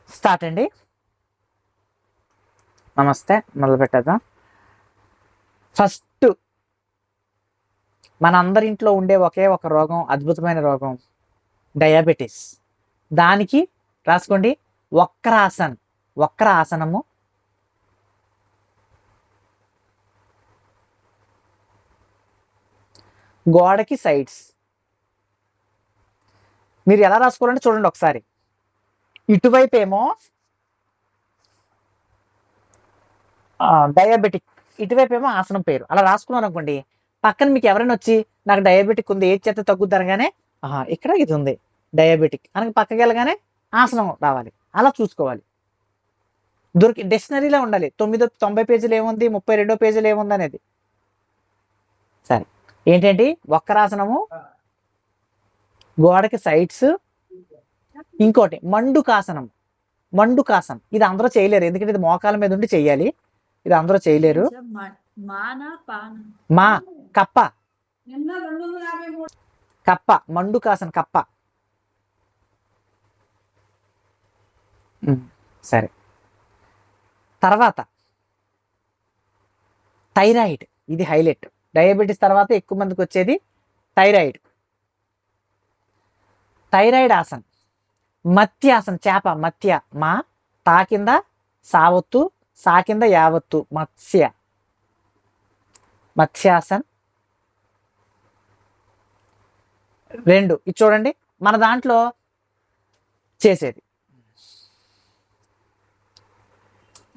Start అండి. నమస్తే, మొదలు పెట్టేద్దాం. ఫస్ట్ మన అందరి ఇంట్లో ఉండే ఒకే ఒక రోగం, అద్భుతమైన రోగం, డయాబెటీస్. దానికి రాసుకోండి వక్రాసన్. వక్రాసనము గోడకి సైడ్స్. మీరు ఎలా రాసుకోవాలంటే చూడండి ఒకసారి. ఇటువైపు ఏమో డయాబెటిక్, ఇటువైపు ఏమో ఆసనం పేరు. అలా రాసుకున్నారు అనుకోండి, పక్కన మీకు ఎవరైనా వచ్చి నాకు డయాబెటిక్ ఉంది, ఏది చేస్తే తగ్గుద్ది అనగానే ఇక్కడ ఇది ఉంది డయాబెటిక్ అనగా పక్కకి వెళ్ళగానే ఆసనం రావాలి. అలా చూసుకోవాలి. డిక్షనరీలో ఉండాలి. 90 పేజీలు ఏముంది, 32 పేజీలు ఏముంది అనేది. సరే, ఏంటంటే వక్రాసనము, గోడకి సైడ్స్, ఇంకోటి మండుకాసనం. మండుకాసనం ఇది అందరూ చేయలేరు, ఎందుకంటే ఇది మోకాల మీద ఉండి చెయ్యాలి. ఇది అందరూ చేయలేరు. మా కప్ప, కప్ప, మండుకాసన కప్ప. సరే, తర్వాత థైరాయిడ్. ఇది హైలైట్. డయాబెటీస్ తర్వాత ఎక్కువ మందికి వచ్చేది థైరాయిడ్. థైరాయిడ్ ఆసన్. మత్యాసన్, చేప, మత్య, మా తా కింద సావత్తు, సా కింద యావత్తు, మత్స్య, మత్స్యాసన్. 2 ఇది చూడండి, మన దాంట్లో చేసేది.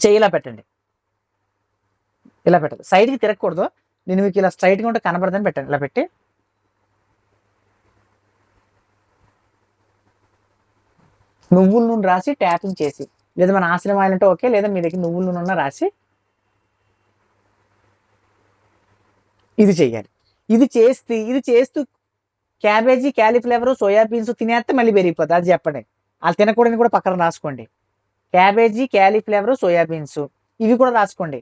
చెయ్యి ఇలా పెట్టండి, ఇలా పెట్టదు, సైడ్కి తిరగకూడదు. నేను మీకు ఇలా స్ట్రైట్గా ఉంటే కనబడదని పెట్టండి. ఇలా పెట్టి నువ్వుల నూనె రాసి ట్యాపింగ్ చేసి, లేదా మన ఆశ్రమం ఆయిల్ అంటే ఓకే, లేదా మీ దగ్గర నువ్వుల నూనె రాసి ఇది చెయ్యాలి. ఇది చేస్తూ క్యాబేజీ, క్యాలీఫ్లవర్, సోయాబీన్స్ తినేస్తే మళ్ళీ పెరిగిపోతుంది. అది చెప్పండి. వాళ్ళు తినకూడదని కూడా పక్కన రాసుకోండి. క్యాబేజీ, క్యాలీఫ్లవర్, సోయాబీన్స్ ఇవి కూడా రాసుకోండి.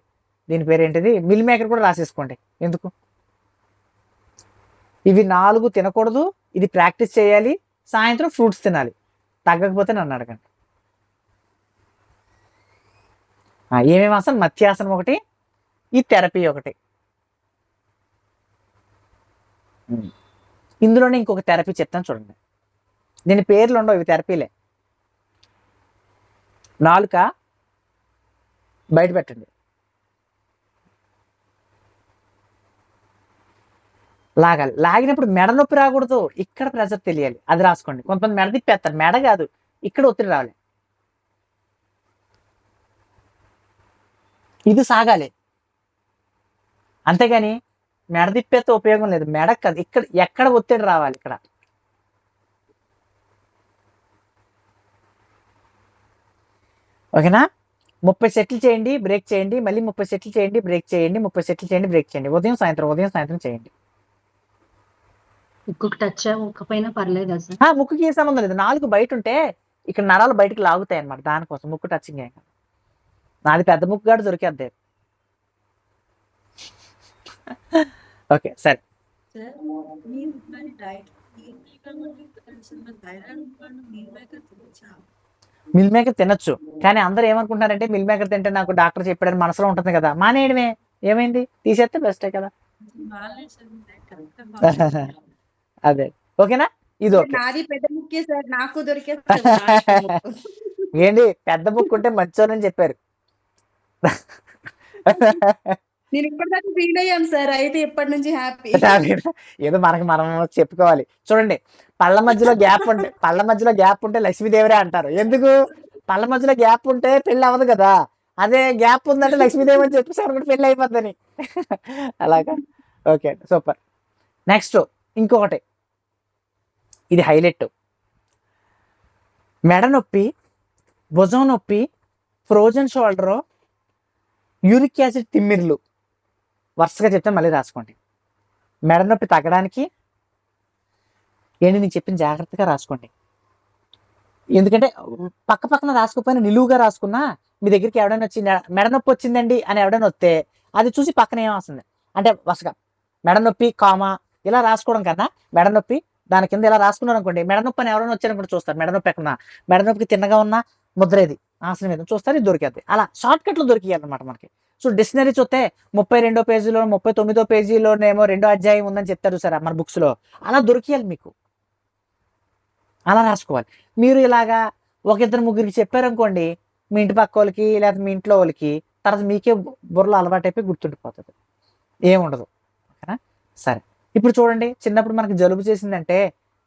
దీని పేరు ఏంటిది, మిల్ మేకర్ కూడా రాసేసుకోండి. ఎందుకు, ఇవి 4 తినకూడదు. ఇది ప్రాక్టీస్ చేయాలి. సాయంత్రం ఫ్రూట్స్ తినాలి. తగ్గకపోతే నన్ను అడగండి. ఏమేమి ఆసనం, మత్స్యాసనం ఒకటి, ఈ థెరపీ ఒకటి. ఇందులోనే ఇంకొక థెరపీ చెప్తాను చూడండి. దీని పేర్లు ఉండవు, ఇవి థెరపీలే. నాలుక బయట పెట్టండి, లాగాలి. లాగినప్పుడు మెడ నొప్పి రాకూడదు, ఇక్కడ ప్రెజర్ తెలియాలి. అది రాసుకోండి. కొంతమంది మెడ తిప్పేస్తారు, మెడ కాదు, ఇక్కడ ఒత్తిడి రావాలి. ఇది సాగాలి, అంతేగాని మెడ తిప్పేస్తే ఉపయోగం లేదు. మెడ కాదు, ఇక్కడ ఎక్కడ ఒత్తిడి రావాలి, ఇక్కడ. ఓకేనా? 30 సెట్లు చేయండి, బ్రేక్ చేయండి, మళ్ళీ 30 సెట్లు చేయండి, బ్రేక్ చేయండి, 30 సెట్లు చేయండి, బ్రేక్ చేయండి. ఉదయం సాయంత్రం చేయండి. ముక్కుకు టచ్ అవ్వకపోయినా పర్లేదు సార్? ముక్కుకి ఏ సంబంధం లేదు. 4 బయట ఉంటే ఇక్కడ నరాలు బయటకు లాగుతాయి అన్నమాట. దానికోసం ముక్కు టచింగ్ ఏం కాదు. నాది పెద్ద ముక్కు గాడు దొరికేద్దే. ఓకే, సరే. మిల్ మేకర్ తినొచ్చు, కానీ అందరూ ఏమనుకుంటున్నారంటే మిల్ మేకర్ తింటే నాకు డాక్టర్ చెప్పాడని మనసులో ఉంటుంది కదా. మానేయడమే, ఏమైంది, తీసేస్తే బెస్టే కదా. అదే, ఓకేనా? ఇది ఓకే. నాకు దొరికే ఏంటి, పెద్ద బుక్ ఉంటే మంచోనని చెప్పారు. నేను ఇప్పటిదాకా ఫీల్ అయ్యాను సార్, అయితే ఇప్పటి నుంచి హ్యాపీ. ఏదో మనకి మనం చెప్పుకోవాలి. చూడండి, పళ్ళ మధ్యలో గ్యాప్ ఉంటే లక్ష్మీదేవరే అంటారు. ఎందుకు, పళ్ళ మధ్యలో గ్యాప్ ఉంటే పెళ్లి అవ్వదు కదా. అదే గ్యాప్ ఉందంటే లక్ష్మీదేవి అని చెప్పేసి అనుకుంటే పెళ్లి అయిపోద్దని. అలాగా, ఓకే, సూపర్. నెక్స్ట్ ఇంకొకటి, ఇది హైలైట్. మెడ నొప్పి, భుజం నొప్పి, ఫ్రోజన్ షోల్డర్, యూరిక్ యాసిడ్ తిమ్మిర్లు. వరుసగా చెప్తే మళ్ళీ రాసుకోండి. మెడ నొప్పి తగ్గడానికి ఏంటి, నేను చెప్పిన జాగ్రత్తగా రాసుకోండి. ఎందుకంటే పక్కన రాసుకోకపోయినా నిలువుగా రాసుకున్నా మీ దగ్గరికి ఎవడైనా వచ్చి మెడ నొప్పి వచ్చిందండి అని ఎవడైనా వస్తే అది చూసి పక్కన ఏమొస్తుంది అంటే వరుసగా మెడ నొప్పి కామా ఇలా రాసుకోవడం కన్నా మెడ నొప్పి దాని కింద ఇలా రాసుకున్నారు అనుకోండి, మెడ నొప్పి అని ఎవరైనా వచ్చారనుకుంటే చూస్తారు. మెడ నొప్పి ఎక్కడున్నా, మెడ నొప్పికి తిన్నగా ఉన్నా ముద్ర ఇది ఆసనం మీద చూస్తారు, ఇది దొరికేది. అలా షార్ట్ కట్లు దొరికియాలన్నమాట మనకి. సో డిక్షనరీ చూస్తే 32వ పేజీలో 39వ పేజీలోనేమో 2వ అధ్యాయం ఉందని చెప్తారు సార్ మన బుక్స్ లో. అలా దొరికియాలి మీకు, అలా రాసుకోవాలి. మీరు ఇలాగా ఒక ఇద్దరు ముగ్గురికి చెప్పారనుకోండి, మీ ఇంటి పక్క వాళ్ళకి లేదా మీ ఇంట్లో వాళ్ళకి, తర్వాత మీకే బుర్రలో అలవాటు అయిపోయి గుర్తుండిపోతుంది, ఏముండదు. ఓకేనా? సరే, ఇప్పుడు చూడండి, చిన్నప్పుడు మనకి జలుబు చేసిందంటే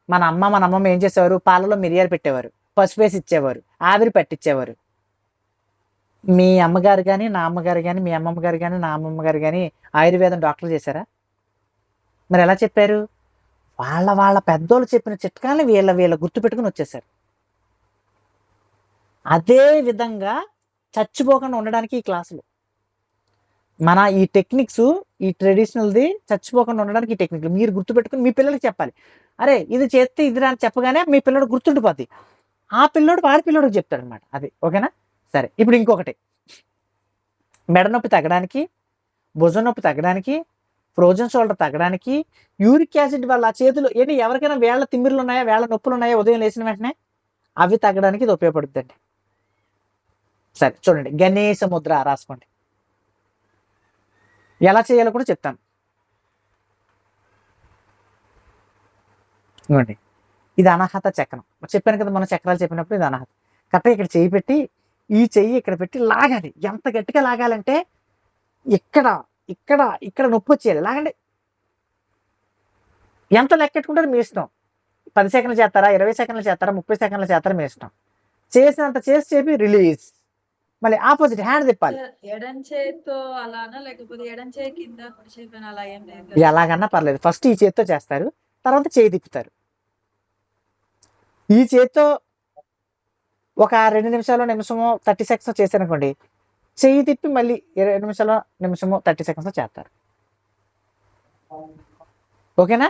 మన అమ్మమ్మ ఏం చేసేవారు, పాలలో మిరియాలు పెట్టేవారు, పసుపు వేసి ఇచ్చేవారు, ఆవిరి పట్టించేవారు. మీ అమ్మగారు కానీ నా అమ్మగారు కానీ మీ అమ్మమ్మ గారు కానీ నా అమ్మమ్మ గారు కానీ ఆయుర్వేదం డాక్టర్ చేశారా? మరి ఎలా చెప్పారు? వాళ్ళ పెద్దోళ్ళు చెప్పిన చిట్కాలని వీళ్ళ గుర్తు పెట్టుకుని వచ్చేసారు. అదే విధంగా చచ్చిపోకుండా ఉండడానికి ఈ క్లాసులు, మన ఈ టెక్నిక్స్, ఈ ట్రెడిషనల్ది చచ్చిపోకుండా ఉండడానికి ఈ టెక్నిక్లు మీరు గుర్తుపెట్టుకుని మీ పిల్లలకి చెప్పాలి. అరే ఇది చేస్తే ఇది అని చెప్పగానే మీ పిల్లడు గుర్తుండిపోద్ది, ఆ పిల్లోడు వాడి పిల్లోడికి చెప్తాడు అనమాట. అది ఓకేనా? సరే, ఇప్పుడు ఇంకొకటి, మెడ నొప్పి తగ్గడానికి, భుజం నొప్పి తగ్గడానికి, ఫ్రోజన్ షోల్డర్ తగ్గడానికి, యూరిక్ యాసిడ్ వల్ల చేతులు ఏంటి, ఎవరికైనా వేళ్ళ తిమ్మిర్లు ఉన్నాయా, వేళ్ళ నొప్పులు ఉన్నాయా ఉదయం లేచిన వెంటనే, అవి తగ్గడానికి ఇది ఉపయోగపడుతుందండి. సరే చూడండి, గణేశ ముద్ర రాసుకోండి. ఎలా చేయాలో కూడా చెప్తాను. ఇవ్వండి, ఇది అనాహత చక్రం. చెప్పాను కదా మనం చక్రాలు చెప్పినప్పుడు, ఇది అనాహత. కరెక్ట్గా ఇక్కడ చెయ్యి పెట్టి, ఈ చెయ్యి ఇక్కడ పెట్టి లాగాలి. ఎంత గట్టిగా లాగాలంటే ఇక్కడ ఇక్కడ ఇక్కడ నొప్పి వచ్చేయాలి, లాగండి. ఎంత లెక్కెట్టుకుంటారు మీ ఇష్టం, 10 సెకండ్లు చేస్తారా, 20 సెకండ్లు చేస్తారా, 30 సెకండ్లు చేస్తారా, మీ ఇష్టం. చేసినంత చేసి చెప్పి రిలీజ్, మళ్ళీ ఆపోజిట్ హ్యాండ్ తిప్పాలి. ఎడం చేతితో అలానా, లేకపోతే ఎడం చేయి కింద కుడి చేయి పైన అలా ఏం లేదు? ఎలాగన్నా పర్లేదు, ఫస్ట్ ఈ చేతితో చేస్తారు, తర్వాత చేయి తిప్పుతారు. ఈ చేతితో ఒక 2 నిమిషాలు నిమిషమో 30 సెకండ్స్ చేశారనుకోండి, చెయ్యి తిప్పి మళ్ళీ 20 నిమిషాలు నిమిషమో 30 సెకండ్స్ చేస్తారు. ఓకేనా?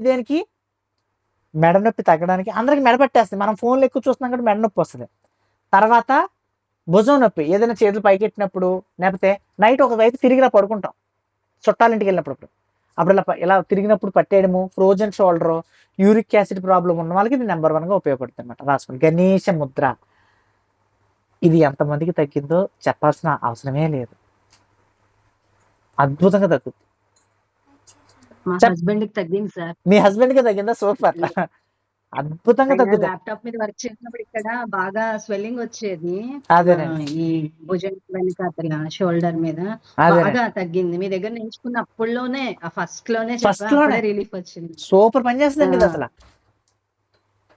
దేనికి, మెడ నొప్పి తగ్గడానికి. అందరికి మెడ పట్టేస్తుంది, మనం ఫోన్లో ఎక్కువ చూస్తున్నాం కాబట్టి మెడ నొప్పి వస్తుంది. తర్వాత భుజం నొప్పి, ఏదైనా చేతులు పైకెట్టినప్పుడు, లేకపోతే నైట్ ఒక వైపు తిరిగిలా పడుకుంటాం చుట్టాలింటికి వెళ్ళినప్పుడు, అప్పుడు ఇలా తిరిగినప్పుడు పట్టేయడము. Frozen shoulder, uric acid problem ఉన్న వాళ్ళకి ఇది నెంబర్ 1గా ఉపయోగపడుతుంది అనమాట. రాసుకోండి, గణేశ ముద్ర. ఇది ఎంతమందికి తగ్గిందో చెప్పాల్సిన అవసరమే లేదు, అద్భుతంగా తగ్గుతుంది. మా హస్బెండ్ కి తగ్గింది సార్. మీ హస్బెండ్ కి తగ్గిందా? సూపర్, అద్భుతంగా తగ్గుతుంది. ల్యాప్టాప్ మీద వర్క్ చేసినప్పుడు ఇక్కడ బాగా స్వెల్లింగ్ వచ్చేది, అదేనండి, ఈ భుజం వెనుక అట్లా షోల్డర్ మీద అదేనండి. బాగా తగ్గింది. మీ దగ్గర నేర్చుకున్న అప్పుడులోనే ఫస్ట్ లోనే First లోనే. రిలీఫ్ వచ్చింది. సూపర్ పని చేస్తుందండి ఇది అసలు.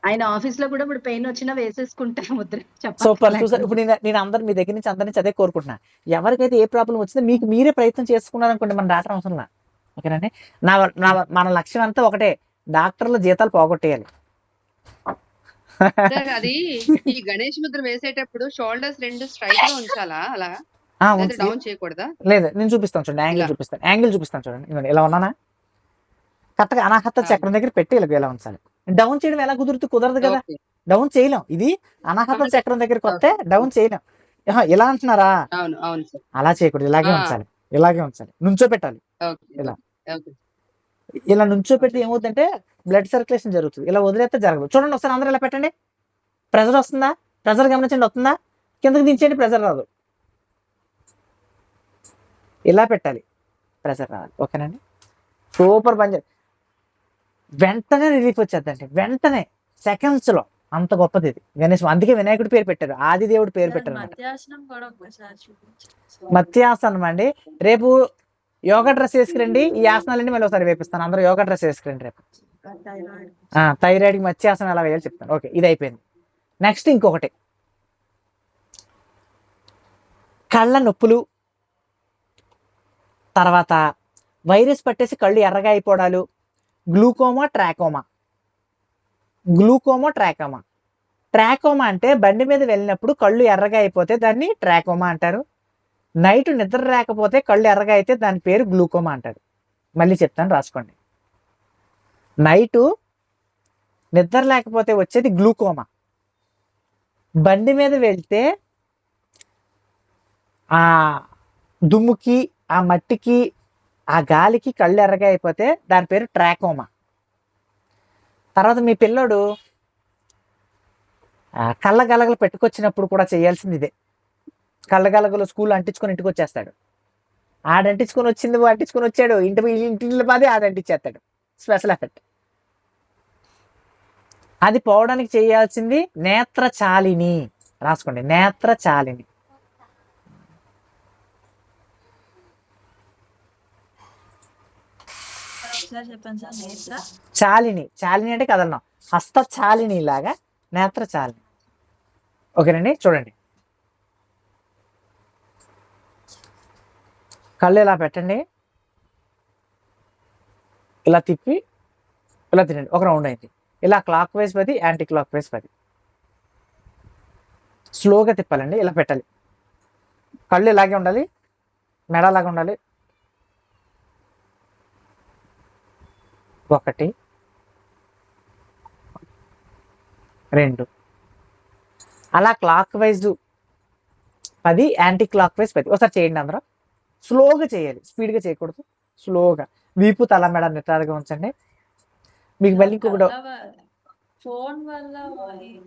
ఆయన ఆఫీస్ లో కూడా ఇప్పుడు పెయిన్ వచ్చినా వేసేసుకుంటారు ముద్ర. సూపర్, చూసారు. ఇప్పుడు నేను అందరు మీ దగ్గర నుంచి అందరి నుంచి అదే కోరుకుంటున్నా, ఎవరికైతే ఏ ప్రాబ్లం వచ్చిందో మీకు మీరే ప్రయత్నం చేసుకున్నారనుకోండి, మన డాక్టర్ అవసరం లా. ఓకేనండి? మన లక్ష్యం అంతా ఒకటే, డాక్టర్ల జీతాలు పోగొట్టేయాలి. సార్ అది ఈ గణేష్ ముద్ర వేసేటప్పుడు షోల్డర్స్ 2 స్ట్రైట్ గా ఉంచాలా, అలా డౌన్ చేయకూడదా? లేదు, నేను చూపిస్తాను చూడండి, యాంగిల్ చూపిస్తాను చూడండి. ఇవ్వండి, ఇలా ఉన్నానా, కరెక్ట్గా అనాహత చక్రం దగ్గర పెట్టి ఇలా ఉంచాలి. డౌన్ చేయడం ఎలా కుదరదు కదా, డౌన్ చేయలేం. ఇది అనాహత చక్రం దగ్గరికి వస్తే డౌన్ చేయలేం. ఇలా అంటున్నారా, అలా చేయకూడదు, ఇలాగే ఉంచాలి, నుంచో పెట్టాలి. ఇలా నుంచో పెడితే ఏమవుతుందంటే బ్లడ్ సర్క్యులేషన్ జరుగుతుంది, ఇలా వదిలేస్తే జరగదు. చూడండి ఒకసారి అందరూ ఇలా పెట్టండి, ప్రెజర్ వస్తుందా, ప్రెజర్ గమనించండి, వస్తుందా, కిందకి దించండి, ప్రెజర్ రాదు. ఇలా పెట్టాలి, ప్రెజర్ రావాలి. ఓకేనండి? సూపర్ పని, వెంటనే రిలీఫ్ వచ్చేద్దండి, వెంటనే సెకండ్స్ లో. అంత గొప్పది ఇది గణేశం. అందుకే వినాయకుడి పేరు పెట్టారు, ఆదిదేవుడి పేరు పెట్టారు. మత్స్యాసనం అండి. రేపు యోగా డ్రెస్ వేసుకురండి, ఈ ఆసనాలన్నీ మళ్ళీ ఒకసారి వేపిస్తాను. అందరూ యోగా డ్రెస్ వేసుకురండి రేపు. థైరాయిడ్కి మత్స్యాసనం ఎలా వేయాలి చెప్తాను. ఓకే, ఇది అయిపోయింది. నెక్స్ట్ ఇంకొకటి, కళ్ళ నొప్పులు, తర్వాత వైరస్ పట్టేసి కళ్ళు ఎర్రగా అయిపోవడాలు, గ్లూకోమా ట్రాకోమా అంటే బండి మీద వెళ్ళినప్పుడు కళ్ళు ఎర్రగా అయిపోతే దాన్ని ట్రాకోమా అంటారు. నైట్ నిద్ర రాకపోతే కళ్ళు ఎర్రగా అయితే దాని పేరు గ్లూకోమా అంటారు. మళ్ళీ చెప్తాను, రాసుకోండి. నైటు నిద్ర లేకపోతే వచ్చేది గ్లూకోమా. బండి మీద వెళ్తే ఆ దుమ్ముకి, ఆ మట్టికి, ఆ గాలికి కళ్ళు ఎర్రగా అయిపోతే దాని పేరు ట్రాకోమా. తర్వాత మీ పిల్లోడు కళ్ళగలగలు పెట్టుకొచ్చినప్పుడు కూడా చేయాల్సింది ఇదే. కళ్ళగలగలు స్కూల్ అంటించుకొని ఇంటికి వచ్చేస్తాడు. ఆడంటించుకొని వచ్చింది అంటించుకొని వచ్చాడు, ఇంటిలో బాధే ఆడ అంటించేస్తాడు. Special effect. అది పోవడానికి చేయాల్సింది నేత్రచాలిని. రాసుకోండి, నేత్రచాలిని. ఒకసారి చెప్పండి సార్. నేత్ర చాలిని. చాలిని అంటే కదలడం. హస్తచాలిని లాగా నేత్రచాలిని. ఓకేనండి, చూడండి. కళ్ళు ఇలా పెట్టండి, ఇలా తిప్పి ఇలా తినండి. ఒక రౌండ్ అయింది. ఇలా clock wise 10, anti clock wise 10. స్లోగా తిప్పాలండి, ఇలా పెట్టాలి. కళ్ళు ఇలాగే ఉండాలి, మెడ లాగా ఉండాలి. 1 2 అలా clock wise 10, anti clock wise 10. ఒకసారి చేయండి అందరూ. స్లోగా చేయాలి, స్పీడ్గా చేయకూడదు. స్లోగా వీపు తల మెడ నిటారుగా ఉంచండి. మీకు మళ్ళీ ఇంకొకటి ఫోన్ వల్ల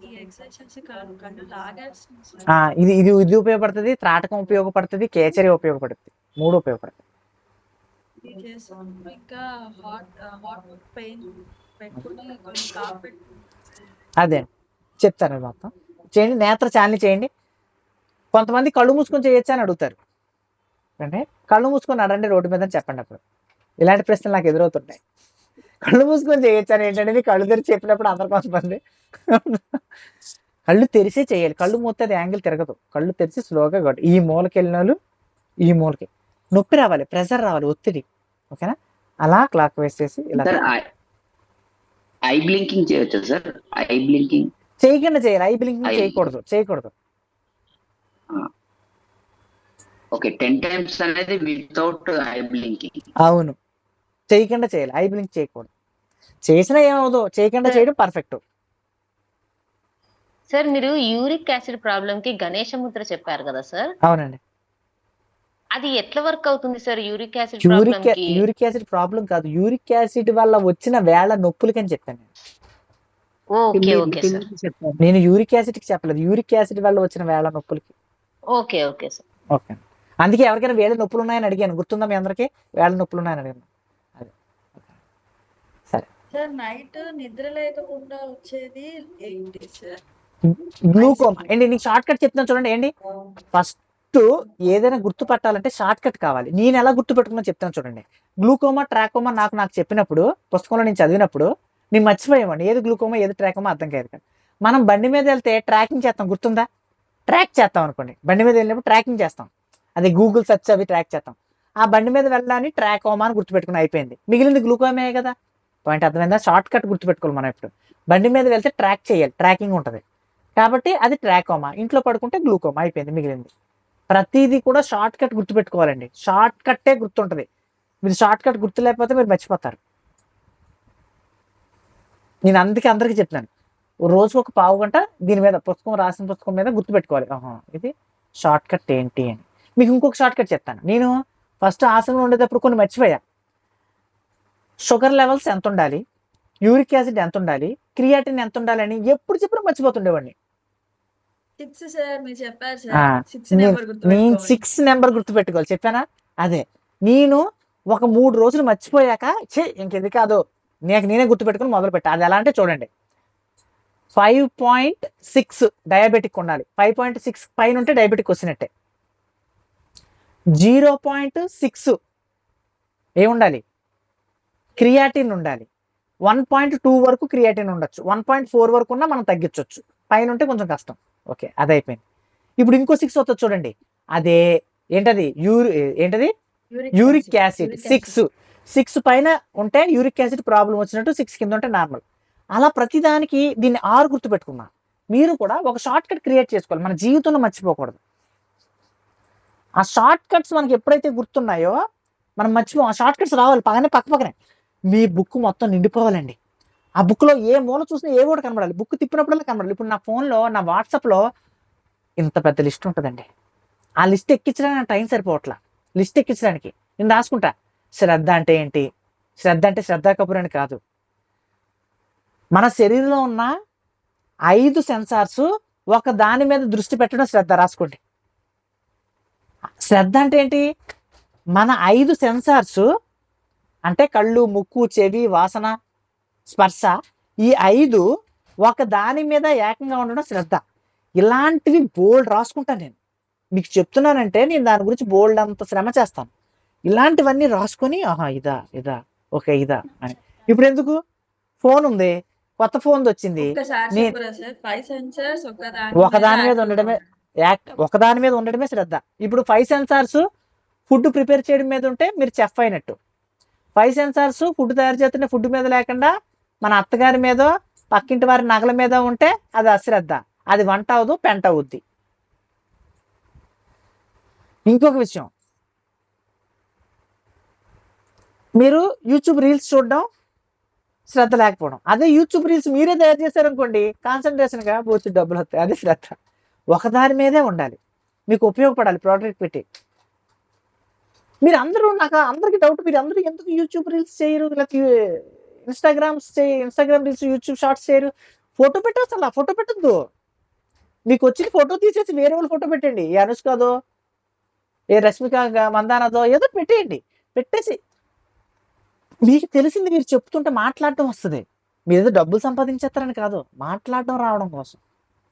ఈ ఎక్సర్సైజెస్ కళ్ళు లాగేస్తుంది సార్. ఇది ఇది ఇది ఉపయోగపడుతుంది, త్రాటకం ఉపయోగపడుతుంది, కేచరి ఉపయోగపడుతుంది. 3 ఉపయోగపడుతుంది. ఇది చేస్తాను. ఇంకా హాట్ పెయిన్ పెట్టుకుని కొన్ని కాఫీ అదే చెప్తాను మొత్తం. చేయండి, నేత్రచాలిని చేయండి. కొంతమంది కళ్ళు మూసుకొని చేయొచ్చా అని అడుగుతారు. అంటే కళ్ళు మూసుకొని నడండి రోడ్డు మీద అని చెప్పండి. అప్పుడు ఇలాంటి ప్రశ్నలు నాకు ఎదురవుతుంటాయి. కళ్ళు మూసుకొని చేయొచ్చు అని ఏంటంటే కళ్ళు తెరిచి చెప్పినప్పుడు అందరు కొంతమంది కళ్ళు తెరిచే చేయాలి. కళ్ళు మూస్తే అది యాంగిల్ తిరగదు. కళ్ళు తెరిచి స్లోగా కొట్టు. ఈ మూలకి వెళ్ళిన వాళ్ళు ఈ మూలకి నొప్పి రావాలి, ప్రెషర్ రావాలి, ఒత్తిడి. ఓకేనా? అలా క్లాక్ వైజ్ చేసి ఇలా ఐ బ్లింకింగ్ చేయొచ్చు సార్? ఐ బ్లింకింగ్ చేయకుండా చేయాలి. ఐ బ్లింకింగ్ చేయకూడదు. ఓకే, 10 times అనేది వితౌట్ ఐ బ్లింకింగ్. అవును, చేయకుండా చేయాలి. ఐ బ్లింక్ చేయకూడదు. చేసినా ఏమవుదో, చేయకుండా చేయడం పర్ఫెక్ట్. సార్ మీరు యూరిక్ యాసిడ్ ప్రాబ్లం కి గణేష ముద్ర చెప్పారు కదా సార్? అవునండి. అది ఎట్లా వర్క్ అవుతుంది సార్ యూరిక్ యాసిడ్ ప్రాబ్లం కి? యూరిక్ యాసిడ్ ప్రాబ్లం కాదు, యూరిక్ యాసిడ్ వల్ల వచ్చిన వేళ నొప్పులకి అని చెప్పాను. Okay okay sir. నేను యూరిక్ యాసిడ్ కి చెప్పలేదు, యూరిక్ యాసిడ్ వల్ల వచ్చిన వేళ నొప్పులకి. Okay okay sir. ఓకే, అందుకే ఎవరికైనా వేళ నొప్పులు ఉన్నాయని అడిగాను. గుర్తుందా మీ అందరికి? వేళ నొప్పులు ఉన్నాయని అడిగాను. అదే సరే. సార్ నైట్ నిద్ర లేకుండా వచ్చేది ఏంటి సార్? గ్లూకోమా అండి. నీకు షార్ట్ కట్ చెప్తున్నాను చూడండి. ఏంటి ఫస్ట్ ఏదైనా గుర్తుపట్టాలంటే షార్ట్ కట్ కావాలి. నేను ఎలా గుర్తుపెట్టుకున్నా చెప్తాను చూడండి. గ్లూకోమా ట్రాకోమా నాకు చెప్పినప్పుడు, పుస్తకంలో నేను చదివినప్పుడు నేను మర్చిపోయామండి. ఏది గ్లూకోమా ఏది ట్రాకోమా అర్థం కాదు. కానీ మనం బండి మీద వెళ్తే ట్రాకింగ్ చేస్తాం, గుర్తుందా? ట్రాక్ చేస్తాం అనుకోండి. బండి మీద వెళ్ళినప్పుడు ట్రాకింగ్ చేస్తాం, అది గూగుల్ సెర్చ్ అవి ట్రాక్ చేస్తాం. ఆ బండి మీద వెళ్ళడానికి ట్రాకోమా అని గుర్తుపెట్టుకుని అయిపోయింది. మిగిలింది గ్లూకోమే కదా. పాయింట్ అర్థమైందా? షార్ట్ కట్ గుర్తుపెట్టుకోవాలి. మనం ఇప్పుడు బండి మీద వెళ్తే ట్రాక్ చేయాలి, ట్రాకింగ్ ఉంటుంది కాబట్టి అది ట్రాకోమా. ఇంట్లో పడుకుంటే గ్లూకోమా, అయిపోయింది. మిగిలింది ప్రతిదీ కూడా షార్ట్ కట్ గుర్తుపెట్టుకోవాలండి. షార్ట్ కట్టే గుర్తుంటుంది. మీరు షార్ట్ కట్ గుర్తు లేకపోతే మీరు మర్చిపోతారు. నేను అందుకే అందరికీ చెప్తాను, రోజుకు ఒక పావు గంట దీని మీద రాసిన పుస్తకం మీద గుర్తుపెట్టుకోవాలి. ఇది షార్ట్ కట్ ఏంటి అని. మీకు ఇంకొక షార్ట్ కట్ చెప్తాను. నేను ఫస్ట్ ఆసనంలో ఉండేటప్పుడు కొన్ని మర్చిపోయా. షుగర్ లెవెల్స్ ఎంత ఉండాలి, యూరిక్ యాసిడ్ ఎంత ఉండాలి, క్రియాటిన్ ఎంత ఉండాలి అని ఎప్పుడు మర్చిపోతుండేవాడిని. 6 సార్ మీరు చెప్పారు సార్. 6 నెంబర్ నేను 6 నెంబర్ గుర్తుపెట్టుకోవాలి చెప్పానా? అదే నేను ఒక 3 రోజులు మర్చిపోయాక ఇంకెందుకు కాదు నేనే గుర్తుపెట్టుకుని మొదలు పెట్టా. అది ఎలా అంటే చూడండి, 5.6 డయాబెటిక్ ఉండాలి. 5.6 పైన ఉంటే డయాబెటిక్ వచ్చినట్టే. 0.6 ఏముండాలి, క్రియాటిన్ ఉండాలి. 1.2 వరకు క్రియాటిన్ ఉండొచ్చు. 1.4 వరకు ఉన్నా మనం తగ్గించవచ్చు. పైన ఉంటే కొంచెం కష్టం. ఓకే, అది అయిపోయింది. ఇప్పుడు ఇంకో 6 వస్తుంది చూడండి. అదే ఏంటది, ఏంటది యూరిక్ యాసిడ్. 6 పైన ఉంటే యూరిక్ యాసిడ్ ప్రాబ్లం వచ్చినట్టు, 6 కింద ఉంటే నార్మల్. అలా ప్రతిదానికి దీన్ని 6 గుర్తుపెట్టుకున్నా. మీరు కూడా ఒక షార్ట్ కట్ క్రియేట్ చేసుకోవాలి, మన జీవితంలో మర్చిపోకూడదు. ఆ షార్ట్ కట్స్ మనకి ఎప్పుడైతే గుర్తున్నాయో మనం మర్చిపో. ఆ షార్ట్ కట్స్ రావాలి పక్కనే. మీ బుక్ మొత్తం నిండిపోవాలండి. ఆ బుక్లో ఏ మూల చూసినా ఏ కూడా కనబడాలి. బుక్ తిప్పినప్పుడల్లా కనబడాలి. ఇప్పుడు నా ఫోన్లో, నా వాట్సాప్లో ఇంత పెద్ద లిస్ట్ ఉంటుందండి. ఆ లిస్ట్ ఎక్కించడానికి నాకు టైం సరిపోవట్లా. లిస్ట్ ఎక్కించడానికి నేను రాసుకుంటా. శ్రద్ధ అంటే ఏంటి? శ్రద్ధ అంటే శ్రద్ధా కపూర్ అని కాదు. మన శరీరంలో ఉన్న 5 సెన్సార్స్ ఒక దాని మీద దృష్టి పెట్టడం శ్రద్ధ. రాసుకోండి. శ్రద్ధ అంటే ఏంటి? మన 5 సెన్సార్స్ అంటే కళ్ళు, ముక్కు, చెవి, వాసన, స్పర్శ, ఈ 5 ఒక దాని మీద ఏకంగా ఉండడం శ్రద్ధ. ఇలాంటివి బోల్డ్ రాసుకుంటాను నేను. మీకు చెప్తున్నానంటే నేను దాని గురించి బోల్డ్ అంత శ్రమ చేస్తాను. ఇలాంటివన్నీ రాసుకొని ఆహా ఇదా ఇదా ఓకే ఇదా అని. ఇప్పుడు ఎందుకు? ఫోన్ ఉంది, కొత్త ఫోన్ వచ్చింది, ఒక్కసారి నేను చెప్పరా సార్? 5 సెన్సర్స్ ఒకదాని మీద ఉండడమే ఒకదాని మీద ఉండడమే శ్రద్ధ. ఇప్పుడు 5 సెన్సార్స్ ఫుడ్ ప్రిపేర్ చేయడం మీద ఉంటే మీరు చెఫ్ అయినట్టు. 5 సెన్సార్స్ ఫుడ్ తయారు చేస్తున్న ఫుడ్ మీద లేకుండా మన అత్తగారి మీద, పక్కింటి వారి నగల మీద ఉంటే అది అశ్రద్ధ. అది వంట అవదు, పెంట అవుద్ది. ఇంకొక విషయం, మీరు యూట్యూబ్ రీల్స్ చూడడం శ్రద్ధ లేకపోవడం. అదే యూట్యూబ్ రీల్స్ మీరే తయారు చేశారనుకోండి, కాన్సన్ట్రేషన్గా బోచి డబ్బులు వస్తాయి. అదే శ్రద్ధ. ఒకదాని మీదే ఉండాలి, మీకు ఉపయోగపడాలి ప్రోడక్ట్ పెట్టి. మీరు అందరూ అందరికి డౌట్, మీరు అందరూ ఎందుకు యూట్యూబ్ రీల్స్ చేయరు, లేకపోతే ఇన్స్టాగ్రామ్ రీల్స్, యూట్యూబ్ షార్ట్స్ చేయరు? ఫోటో పెట్టవచ్చు. అలా ఫోటో పెట్టద్దు. మీకు వచ్చిన ఫోటో తీసేసి వేరే వాళ్ళు ఫోటో పెట్టండి. ఏ అనుష్కదో, ఏ రష్మిక మందానదో ఏదో పెట్టేయండి. పెట్టేసి మీకు తెలిసింది మీరు చెప్తుంటే మాట్లాడటం వస్తుంది. మీరు ఏదో డబ్బులు సంపాదించేస్తారని కాదు, మాట్లాడటం రావడం కోసం.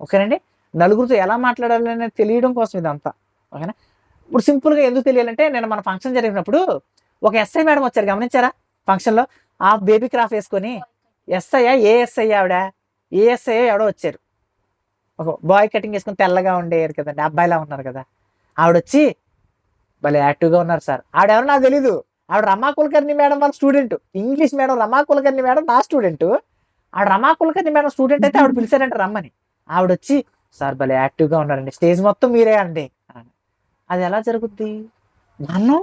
ఓకేనండి? నలుగురితో ఎలా మాట్లాడాలి అనేది తెలియడం కోసం ఇదంతా. ఓకేనా? ఇప్పుడు సింపుల్గా ఎందుకు తెలియాలంటే, నేను మన ఫంక్షన్ జరిగినప్పుడు ఒక ఎస్ఐ మేడం వచ్చారు, గమనించారా? ఫంక్షన్లో ఆ బేబీ క్రాఫ్ వేసుకొని ఏ ఎస్ఐ ఆవిడ, ఏ ఎస్ఐ ఎవడో వచ్చారు, ఒక బాయ్ కటింగ్ వేసుకొని తెల్లగా ఉండేవారు కదండి, అబ్బాయిలా ఉన్నారు కదా. ఆవిడొచ్చి భలే యాక్టివ్గా ఉన్నారు సార్. ఆవిడెవరో నాకు తెలీదు. ఆవిడ రమా కులకర్ణి మేడం వాళ్ళ స్టూడెంట్. ఇంగ్లీష్ మేడం రమా కులకర్ణి మేడం నా స్టూడెంట్. ఆవిడ రమా కులకర్ణి మేడం స్టూడెంట్ అయితే ఆవిడ పిలిచారంట రమ్మని. ఆవిడొచ్చి సార్ భలే యాక్టివ్గా ఉన్నారండి, స్టేజ్ మొత్తం మీరే అండి. అది ఎలా జరుగుద్ది? మనం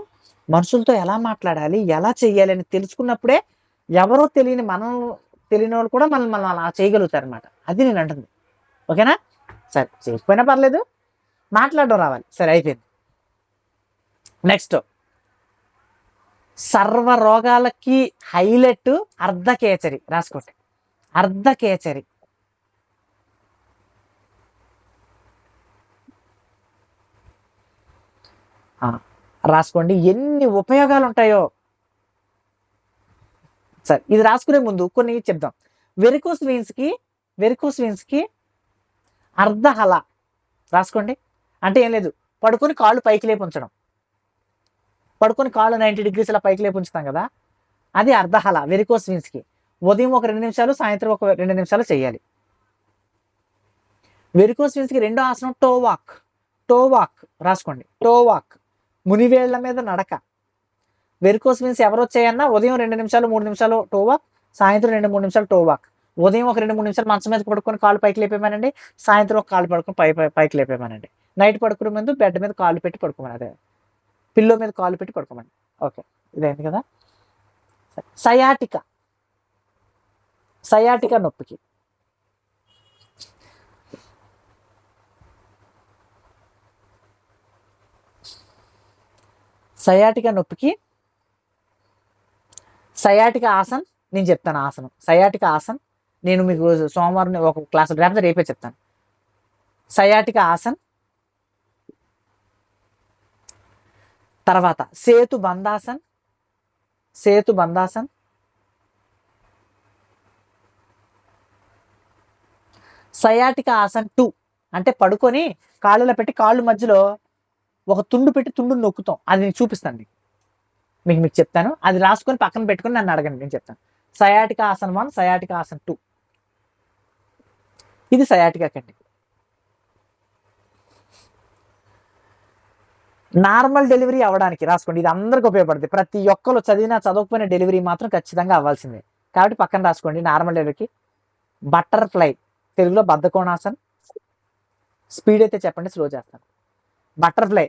మనుషులతో ఎలా మాట్లాడాలి, ఎలా చెయ్యాలి అని తెలుసుకున్నప్పుడే ఎవరో తెలియని వాళ్ళు కూడా మనం అలా చేయగలుగుతారు అనమాట. అది నేను అంటుంది. ఓకేనా? సరే, చేయకపోయినా పర్లేదు, మాట్లాడడం రావాలి. సరే, అయిపోయింది. నెక్స్ట్, సర్వ రోగాలకి హైలైట్ అర్ధకేచరి. రాసుకోండి, అర్ధకేచరి. రాసుకోండి, ఎన్ని ఉపయోగాలు ఉంటాయో. సరే, ఇది రాసుకునే ముందు కొన్ని చెప్దాం. వెరికోస్ వెయిన్స్ కి అర్ధహల. రాసుకోండి. అంటే ఏం లేదు, పడుకొని కాళ్ళు పైకి లేపు ఉంచడం. పడుకొని కాళ్ళు 90 degrees ఇలా పైకి లేపు ఉంచుతాం కదా, అది అర్ధహల వెరికోస్ వెయిన్స్ కి. ఉదయం ఒక 2 నిమిషాలు, సాయంత్రం ఒక 2 నిమిషాలు చేయాలి. వెరికోస్ వెయిన్స్ కి రెండో ఆసనం టో వాక్. రాసుకోండి, టో వాక్, మునివేళ్ల మీద నడక. వెరికోస్ వెయిన్స్ ఎవరు వచ్చాయన్నా ఉదయం 2 నిమిషాలు 3 నిమిషాలు టో వాక్, సాయంత్రం 2-3 నిమిషాలు టో వాక్. ఉదయం ఒక 2-3 నిమిషాలు మంచం మీద పడుకొని కాళ్ళు పైకి లేపేమానండి, సాయంత్రం ఒక కాళ్ళు పడుకొని పైకి లేపేమానండి. నైట్ పడుకునే ముందు బెడ్ మీద కాళ్ళు పెట్టి పడుకోమని, అదే పిల్లో మీద కాళ్ళు పెట్టి పడుకోమని. ఓకే, ఇదైంది కదా. సయాటికా నొప్పికి సయాటికా ఆసన్ నేను చెప్తాను. ఆసనం సయాటికా ఆసన్ నేను మీకు సోమవారం ఒక క్లాస్ రేపే చెప్తాను. సయాటికా ఆసన్, తర్వాత సేతు బంధాసన్. సయాటికా ఆసన్ 2 అంటే పడుకొని కాళ్ళలో పెట్టి కాళ్ళు మధ్యలో ఒక తుండు పెట్టి తుండు నొక్కుతాం. అది నేను చూపిస్తాను మీకు చెప్తాను. అది రాసుకొని పక్కన పెట్టుకొని నన్ను అడగండి, నేను చెప్తాను. Sciatica asan 1, sciatica asan 2. ఇది సయాటికా కండి. నార్మల్ డెలివరీ అవ్వడానికి రాసుకోండి, ఇది అందరికి ఉపయోగపడుతుంది. ప్రతి ఒక్కరు చదవకపోయిన డెలివరీ మాత్రం ఖచ్చితంగా అవ్వాల్సిందే. కాబట్టి పక్కన రాసుకోండి. నార్మల్ డెలివరీకి బటర్ఫ్లై, తెలుగులో బద్ధకోణాసన్. స్పీడ్ అయితే చెప్పండి, స్లో చేస్తాను. బటర్ఫ్లై,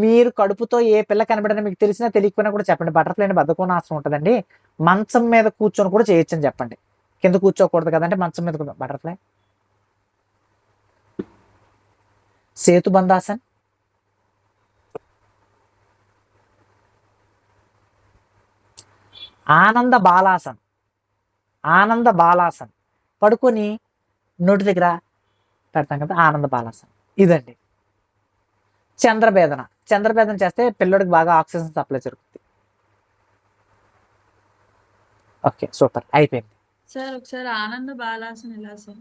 మీరు కడుపుతో ఏ పిల్ల కనబడినా మీకు తెలిసినా తెలియకపోయినా కూడా చెప్పండి. బటర్ఫ్లై అని బద్ధకోణాసనం ఉంటుందండి. మంచం మీద కూర్చొని కూడా చేయొచ్చు అని చెప్పండి. కింద కూర్చోకూడదు కదంటే మంచం మీద బటర్ఫ్లై. సేతు బంధాసన్, ఆనంద బాలాసన్. పడుకొని నోటి దగ్గర పెడతాం కదా, ఆనంద బాలాసనం. ఇదండి చంద్రభేదన. చంద్రభేదన చేస్తే పిల్లడికి బాగా ఆక్సిజన్ సప్లై జరుగుతుంది. ఓకే, సూపర్, అయిపోయింది. సార్ ఒకసారి ఆనంద బాలాసన ఎలా సార్?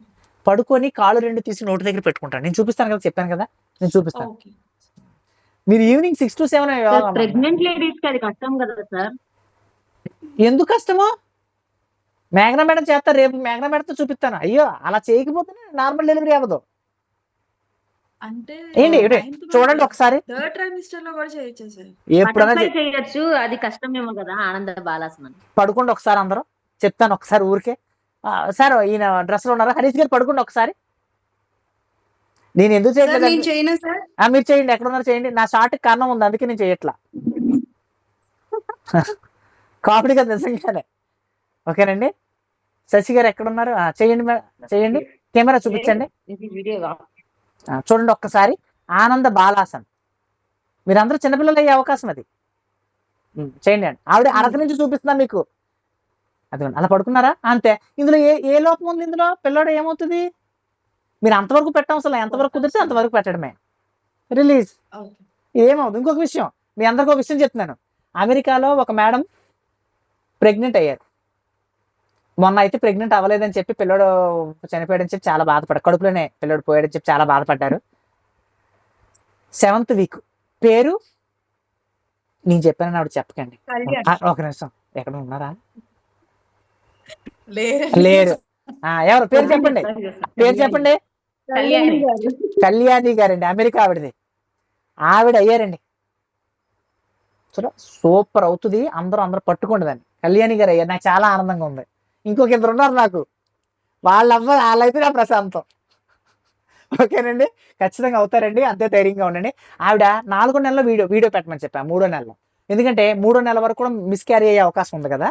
పడుకొని కాళ్ళు రెండు తీసి నోటి దగ్గర పెట్టుకుంటాను. నేను చూపిస్తాను కదా, చెప్పాను కదా, నేను చూపిస్తాను. ఓకే. మీరు ఈవినింగ్ 6 to 7 ప్రెగ్నెంట్ లేడీస్ కి అది కష్టం కదా సార్. ఎందుకు కష్టమో మేఘన మేడం చేస్తారు, రేపు మేఘన మేడంతో చూపిస్తాను. అయ్యో అలా చేయకపోతే నార్మల్ డెలివరీ అవ్వదు. అంటే ఏంటి చూడండి ఒకసారి, థర్డ్ ట్రైమిస్టర్ లో కూడా చేయొచ్చా సార్? ఎప్పుడైనా బటర్ఫ్లై చేయొచ్చు, అది కష్టమేమో కదా ఆనంద బాలాసనం. పడుకోండి ఒకసారి, అందరూ చెప్తాను ఒకసారి ఊరికే. సార్ ఈయన డ్రెస్ లో ఉన్నారా? హరీష్ గారు పడుకోండి ఒకసారి. నేను ఎందుకు చేయట్లేదు? మీరు చేయండి, ఎక్కడ ఉన్నారు చేయండి. నా షార్ట్ కారణం ఉంది, అందుకే నేను చేయట్లా. కామెడీ కదా నిజంగానే. ఓకేనండి, శశి గారు ఎక్కడ ఉన్నారు? చేయండి చేయండి, కెమెరా చూపించండి. చూడండి ఒక్కసారి ఆనంద బాలాసన్. మీరందరూ చిన్నపిల్లలు అయ్యే అవకాశం అది. చేయండి అండి. ఆవిడ అరక నుంచి చూపిస్తున్నా మీకు. అది అలా పడుకున్నారా? అంతే. ఇందులో ఏ లోపం ఉంది? ఇందులో పిల్లోడు ఏమవుతుంది? మీరు అంతవరకు పెట్టవసరం, ఎంతవరకు కుదిరితే అంతవరకు పెట్టడమే. రిలీజ్ ఏమవుతుంది? ఇంకొక విషయం, మీ అందరికి ఒక విషయం చెప్తున్నాను. అమెరికాలో ఒక మేడం ప్రెగ్నెంట్ అయ్యారు. మొన్న అయితే ప్రెగ్నెంట్ అవ్వలేదని చెప్పి పిల్లడు చనిపోయాడని చెప్పి చాలా బాధపడ్డారు. కడుపులోనే పిల్లడు పోయాడని చెప్పి చాలా బాధపడ్డారు. 7th week. పేరు నేను చెప్పానని ఆవిడ చెప్పకండి. ఒక నిమిషం, ఎక్కడ ఉన్నారా? లేరు. ఎవరు? పేరు చెప్పండి, పేరు చెప్పండి. కళ్యాణి గారండి, అమెరికా ఆవిడది. ఆవిడ అయ్యారండి. సూపర్ అవుతుంది. అందరూ పట్టుకోండి దాన్ని. కళ్యాణి గారు అయ్యారు. నాకు చాలా ఆనందంగా ఉంది. ఇంకొక ఇద్దరు ఉన్నారు నాకు, వాళ్ళైతే నా ప్రశాంతం. ఓకేనండి, ఖచ్చితంగా అవుతారండి, అంతే ధైర్యంగా ఉండండి. ఆవిడ 4వ నెలలో వీడియో పెట్టమని చెప్పా, 3వ నెలలో. ఎందుకంటే 3వ నెల వరకు కూడా మిస్క్యారీ అయ్యే అవకాశం ఉంది కదా,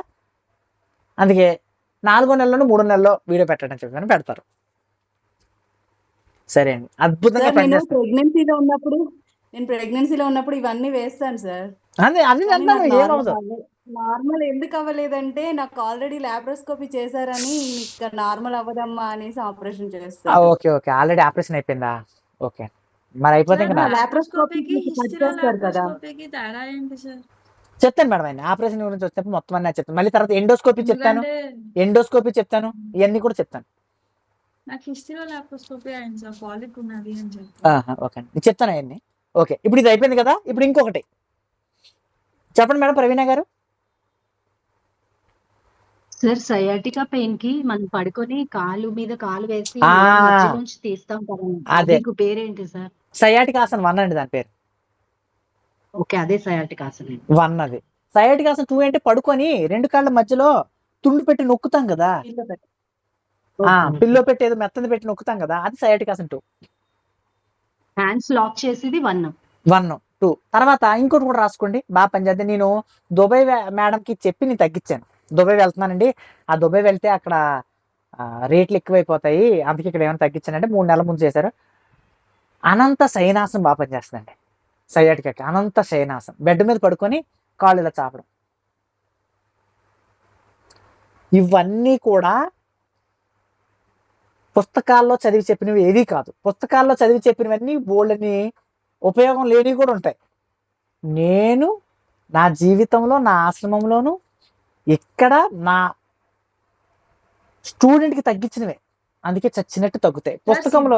అందుకే 4వ నెలలోనూ 3వ నెలలో వీడియో పెట్టడం చెప్పాను, పెడతారు. సరే అండి, అద్భుతంగా నేను ప్రెగ్నెన్సీలో ఉన్నప్పుడు ఇవన్నీ వేస్తాను సార్. అదే అన్నాను, ఏమవుతుంది. నార్మల్ ఎందుకు అవ్వలేదంటే నాకు ఆల్రెడీ లాప్రోస్కోపీ చేశారని నార్మల్ అవ్వదమ్మా అనేసి ఆపరేషన్ చేస్తాను. ఓకే, ఆల్రెడీ ఆపరేషన్ అయిపోయిందా? ఓకే, మరి అయిపోతే లాప్రోస్కోపీకి చేస్తారు కదా. తేడా ఏంటి సార్? చెప్తాను మేడం, ఆయన ఆపరేషన్ గురించి వచ్చినప్పుడు మొత్తం అన్నీ చెప్తాను. మళ్ళీ తర్వాత ఎండోస్కోపీ చెప్తాను, ఇవన్నీ కూడా చెప్తాను. నాకు హిస్టరీలో లాప్రోస్కోపీ అయింది సార్, పాలిప్ ఉన్నది అని చెప్పి. ఓకే అండి, చెప్తాను అవన్నీ. ఓకే, ఇప్పుడు ఇది అయిపోయింది కదా, ఇప్పుడు ఇంకొకటి చెప్పండి మేడం ప్రవీణ గారు. సార్ సయాటికా పెయిన్ కి మనం పడుకొని కాలు మీద కాలు వేసి నుంచి తీస్తాం కదా, అదే పేరేంటి సార్? సయాటికాసన్ 1 అండి దాని పేరు. ఓకే, అదే సయాటికాసన్ 1. అది సయాటికాసన్ 2 అంటే పడుకొని 2 కాళ్ళ మధ్యలో తుండు పెట్టి నొక్కుతాం కదా, పిల్లో పెట్టి ఏదో మెత్తది పెట్టి నొక్కుతాం కదా, అది సయాటికాసన్ 2. హ్యాండ్స్ లాక్ చేసేది 1, 2. తర్వాత ఇంకోటి కూడా రాసుకోండి, బాగా పనిచేద్దాం. నేను దుబాయ్ మేడంకి చెప్పి నేను తగ్గించాను. దుబాయ్ వెళ్తున్నానండి, ఆ దుబాయ్ వెళ్తే అక్కడ రేట్లు ఎక్కువైపోతాయి, అందుకే ఇక్కడ ఏమైనా తగ్గించానంటే 3 నెలల ముందు చేశారు. అనంత శయనాసనం బాగా పనిచేస్తుందండి సయాటికాకి. అనంత శయనాసనం, బెడ్ మీద పడుకొని కాళ్ళు ఇలా చాపడం. ఇవన్నీ కూడా పుస్తకాల్లో చదివి చెప్పినవి ఏవి కాదు. పుస్తకాల్లో చదివి చెప్పినవన్నీ బోల్డని ఉపయోగం లేనివి కూడా ఉంటాయి. నేను నా జీవితంలో, నా ఆశ్రమంలోను ఇక్కడ నా స్టూడెంట్కి తగ్గించినవే, అందుకే చచ్చినట్టు తగ్గుతాయి. పుస్తకంలో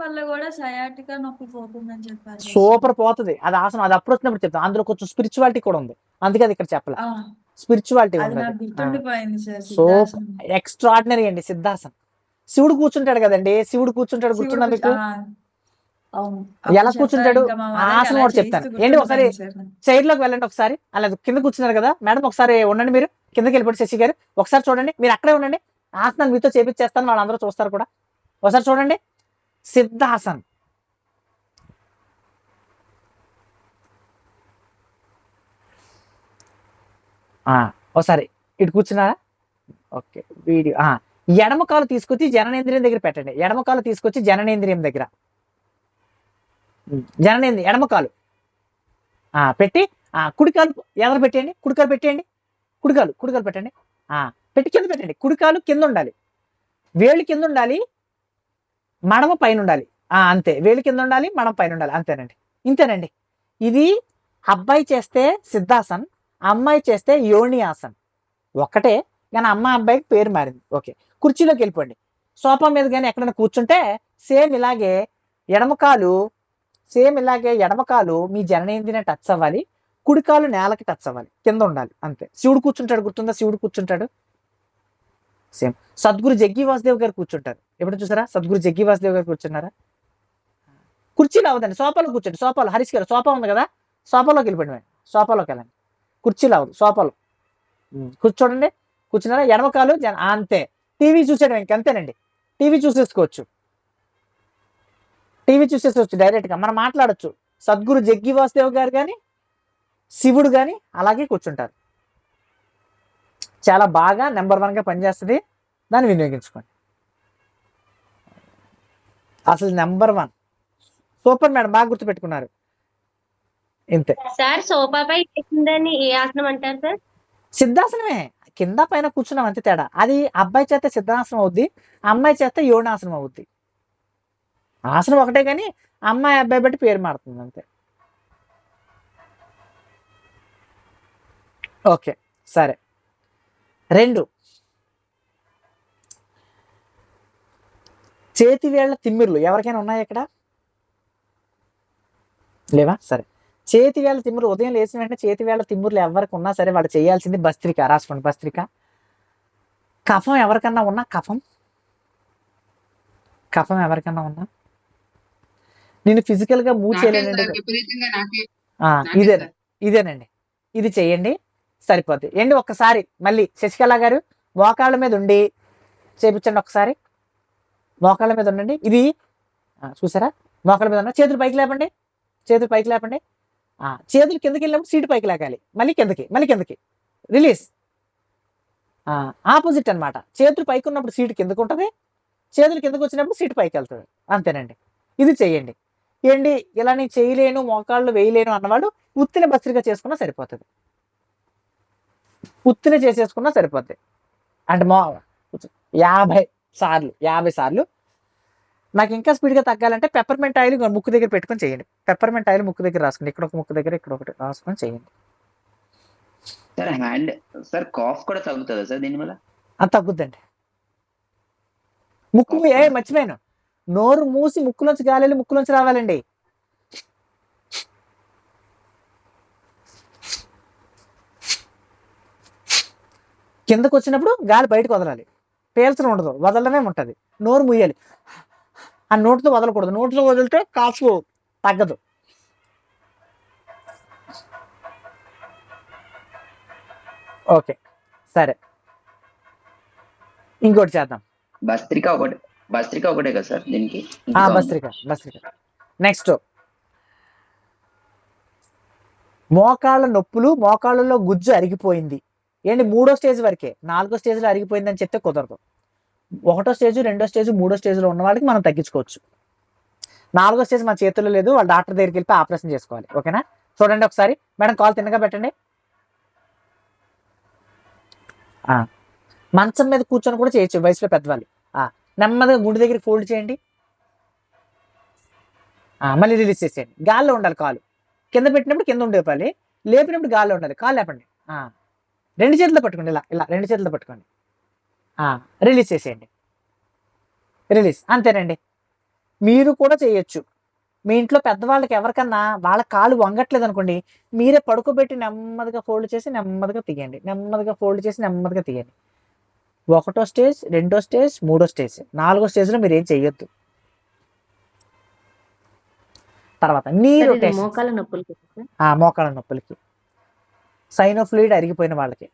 వల్ల కూడా సయాటికా నొప్పి పోతుందని చెప్పారు. సూపర్ పోతుంది అది ఆసనం, అది అప్పుడు వచ్చినప్పుడు చెప్తాను. అందులో కొంచెం స్పిరిచువాలిటీ కూడా ఉంది, అందుకే అది ఇక్కడ చెప్పలే. స్పిరిచువాలిటీ ఉంది, సూపర్ ఎక్స్ట్రాడినరీ అండి. సిద్ధాసనం, శివుడు కూర్చుంటాడు కదండి, శివుడు కూర్చుంటాడు, గుర్తుందా మీకు? ఎలా కూర్చుంటాడు? ఆసనం కూడా చెప్తాను ఏంటి. ఒకసారి చైర్ లోకి వెళ్ళండి, ఒకసారి అలా కింద కూర్చున్నారు కదా మేడం, ఒకసారి ఉండండి, మీరు కిందకి వెళ్ళిపోండి. శశి గారు ఒకసారి చూడండి, మీరు అక్కడే ఉండండి, ఆసనాలు మీతో చేపించేస్తాను, వాళ్ళందరూ చూస్తారు కూడా. ఒకసారి చూడండి, సిద్ధాసన్. ఒకసారి ఇటు కూర్చున్నారా? Okay, video. ఎడమ కాలు తీసుకొచ్చి జననేంద్రియం దగ్గర పెట్టండి. ఎడమ కాలు తీసుకొచ్చి జననేంద్రియం దగ్గర, ఎడమ కాలు పెట్టి కుడికాలు ఎదర పెట్టేయండి. కుడికాలు పెట్టేయండి, కుడికాలు పెట్టండి, పెట్టి కింద పెట్టండి. కుడికాలు కింద ఉండాలి, వేళ్ళు కింద ఉండాలి, మడమ పైన ఉండాలి. అంతే, వేలి కింద ఉండాలి, మడమ పైన ఉండాలి, అంతేనండి. ఇంతేనండి. ఇది అబ్బాయి చేస్తే సిద్ధాసన్, అమ్మాయి చేస్తే యోని ఆసన్. ఒక్కటే, కానీ అమ్మాయి అబ్బాయికి పేరు మారింది. ఓకే, కుర్చీలోకి వెళ్ళిపోండి. సోఫా మీద కానీ ఎక్కడైనా కూర్చుంటే సేమ్ ఇలాగే ఎడమకాలు మీ జననేంద్రియం టచ్ అవ్వాలి, కుడికాలు నేలకి టచ్ అవ్వాలి, కింద ఉండాలి, అంతే. శివుడు కూర్చుంటాడు, గుర్తుందా? శివుడు కూర్చుంటాడు సేమ్. సద్గురు జగ్గి వాసుదేవ్ గారు కూర్చుంటారు, ఎప్పుడు చూసారా? సద్గురు జగ్గి వాసుదేవ్ గారు కూర్చున్నారా? కుర్చీలో అవ్వదండి, సోఫాలో కూర్చోండి. సోఫాలో హరీష్ గారు సోఫా ఉంది కదా, సోఫాలోకి వెళ్ళిపోండి, సోఫాలోకి వెళ్ళండి. కుర్చీలో అవ్వదు, సోఫాలో కూర్చోండి. కూర్చున్నారా? ఎడమకాలు అంతే. టీవీ చూసేయడం ఇంకంతేనండి. టీవీ చూసేసుకోవచ్చు డైరెక్ట్గా మనం మాట్లాడచ్చు. సద్గురు జగ్గి వాసుదేవ్ గారు కానీ శివుడు కానీ అలాగే కూర్చుంటారు. చాలా బాగా నెంబర్ 1గా పనిచేస్తుంది, దాన్ని వినియోగించుకోండి. అసలు నెంబర్ 1 సూపర్ మేడం, బాగా గుర్తుపెట్టుకున్నారు. ఇంతే సార్. సోఫాపై లేచిందని ఏ ఆసనం అంటారు సార్? సిద్ధాసనమే, కింద పైన కూర్చున్నాం, అంతే తేడా. అది అబ్బాయి చేస్తే సిద్ధాసనం అవుద్ది, అమ్మాయి చేస్తే యోనాసనం అవుద్ది. ఆసనం ఒకటే కానీ అమ్మాయి అబ్బాయి బట్టి పేరు మారుతుంది, అంతే. ఓకే, సరే. 2 చేతివేళ్ల తిమ్మిర్లు ఎవరికైనా ఉన్నాయా ఇక్కడ? లేవా? సరే. చేతివేళ్ల తిమ్మురు, ఉదయం లేచిన వెంటనే చేతివేళ్ల తిమ్ముర్లు ఎవరికి ఉన్నా సరే వాడు చేయాల్సింది భస్త్రిక. రాసుకోండి, భస్త్రిక. కఫం ఎవరికన్నా ఉన్నా, కఫం ఎవరికన్నా ఉన్నా, నేను ఫిజికల్ గా మూవ్ చేయలేనండి. ఇదేనండి, ఇది చెయ్యండి, సరిపోద్ది. ఏంటి ఒక్కసారి మళ్ళీ శశికళ గారు మోకాళ్ళ మీద ఉండి చేపించండి. ఒకసారి మోకాళ్ళ మీద ఉండండి. ఇది చూసారా? మోకాళ్ళ మీద ఉన్న చేతులు పైకి లేపండి, చేతులు కిందకి వెళ్ళినప్పుడు సీటు పైకి లేకాలి, మళ్ళీ కిందకి రిలీజ్. ఆపోజిట్ అనమాట. చేతులు పైకి ఉన్నప్పుడు సీటు కిందకు ఉంటుంది, చేతులు కిందకు వచ్చినప్పుడు సీటు పైకి వెళ్తుంది, అంతేనండి. ఇది చెయ్యండి. ఏంటి ఇలా నేను చేయలేను, మోకాళ్ళు వేయలేను అన్నవాడు ఉత్తిన భస్త్రిక చేసుకున్నా సరిపోతుంది, చేసేసుకున్నా సరిపోద్ది. అంటే 50 సార్లు. నాకు ఇంకా స్పీడ్గా తగ్గాలంటే పెప్పర్మెంట్ ఆయిల్ ముక్కు దగ్గర పెట్టుకొని చేయండి. పెప్పర్మెంట్ ఆయిల్ ముక్కు దగ్గర రాసుకోండి, ఇక్కడ ఒక ముక్కు దగ్గర, ఇక్కడ ఒకటి రాసుకొని చేయండి. సార్ కాఫ్ కూడా తగ్గుతుందా సార్ దీనివల్ల? అది తగ్గుద్దండి. ముక్కు మర్చిపోయాను, నోరు మూసి ముక్కులోంచి గాలి వెళ్ళి ముక్కులోంచి రావాలండి. కిందకు వచ్చినప్పుడు గాలి బయటకు వదలాలి, పేల్చడం ఉండదు, వదలడమే ఉంటుంది. నోరు ముయ్యాలి, ఆ నోటితో వదలకూడదు. నోటితో వదిలితే కాఫ్ తగ్గదు. ఓకే, సరే. ఇంకోటి చేద్దాం. భస్త్రిక ఒకటే కదా సార్ దీనికి? భస్త్రిక. నెక్స్ట్ మోకాళ్ళ నొప్పులు, మోకాళ్ళలో గుజ్జు అరిగిపోయింది. ఏంటి 3వ స్టేజ్ వరకే, 4వ స్టేజ్లో అరిగిపోయింది అని చెప్తే కుదరదు. 1వ స్టేజ్, 2వ స్టేజ్, 3వ స్టేజ్లో ఉన్న వాళ్ళకి మనం తగ్గించుకోవచ్చు. 4వ స్టేజ్ మన చేతుల్లో లేదు, వాళ్ళు డాక్టర్ దగ్గరికి వెళ్ళి ఆపరేషన్ చేసుకోవాలి. ఓకేనా? చూడండి ఒకసారి. మేడం కాల్ తిన్నగా పెట్టండి. మంచం మీద కూర్చొని కూడా చేయొచ్చు వయసులో పెద్దవాళ్ళు. నెమ్మదిగా గుండె దగ్గర ఫోల్డ్ చేయండి, మళ్ళీ రిలీజ్ చేసేయండి. గాల్లో ఉండాలి కాలు. కింద పెట్టినప్పుడు కింద ఉండేపాలి, లేపినప్పుడు గాల్లో ఉండాలి. కాలు లేపండి, 2 చేతులు పట్టుకోండి, ఇలా 2 చేతులు పట్టుకోండి, రిలీజ్ చేసేయండి. రిలీజ్, అంతేనండి. మీరు కూడా చేయొచ్చు. మీ ఇంట్లో పెద్దవాళ్ళకి ఎవరికన్నా వాళ్ళ కాలు వంగట్లేదు అనుకోండి, మీరే పడుకోబెట్టి నెమ్మదిగా ఫోల్డ్ చేసి నెమ్మదిగా తీయండి, నెమ్మదిగా ఫోల్డ్ చేసి నెమ్మదిగా తీయండి. 1వ స్టేజ్, 2వ స్టేజ్, 3వ స్టేజ్, 4వ స్టేజ్లో మీరు ఏం చెయ్యొద్దు. తర్వాత నీ రొటేషన్. మోకాళ్ళ నొప్పులకి సైనోఫ్లూయిడ్ అరిగిపోయిన వాళ్ళకి,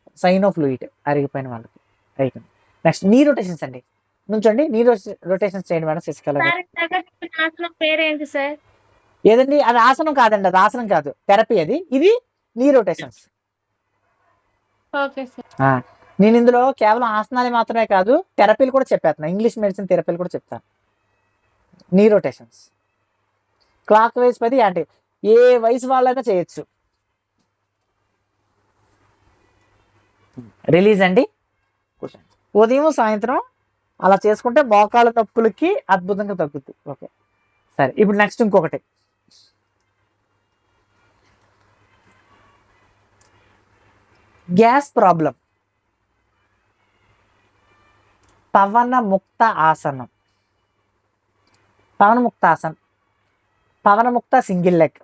అయిపోయింది. నెక్స్ట్ నీ రొటేషన్స్ అండి. నుంచండి, నీ రొటేషన్స్ చేయండి మేడం. శశికళ పేరేంటి సార్? ఏదండి? అది ఆసనం కాదండి, అది ఆసనం కాదు, థెరపీ అది. ఇది నీ రొటేషన్స్. నేను ఇందులో కేవలం ఆసనాలు మాత్రమే కాదు, థెరపీలు కూడా చెప్పేస్తున్నా, ఇంగ్లీష్ మెడిసిన్ థెరపీలు కూడా చెప్తాను. నీ రొటేషన్స్ క్లాక్ వైజ్ 10 యాంటీ, ఏ వయసు వాళ్ళైనా చేయొచ్చు. రిలీజ్ అండి. ఉదయం సాయంత్రం అలా చేసుకుంటే మోకాళ్ళ నొప్పులకి అద్భుతంగా తగ్గుద్ది. ఓకే, సరే. ఇప్పుడు నెక్స్ట్ ఇంకొకటి, గ్యాస్ ప్రాబ్లం. పవన ముక్త ఆసనం. పవన ముక్త ఆసనం, పవన ముక్త సింగిల్ లెగ్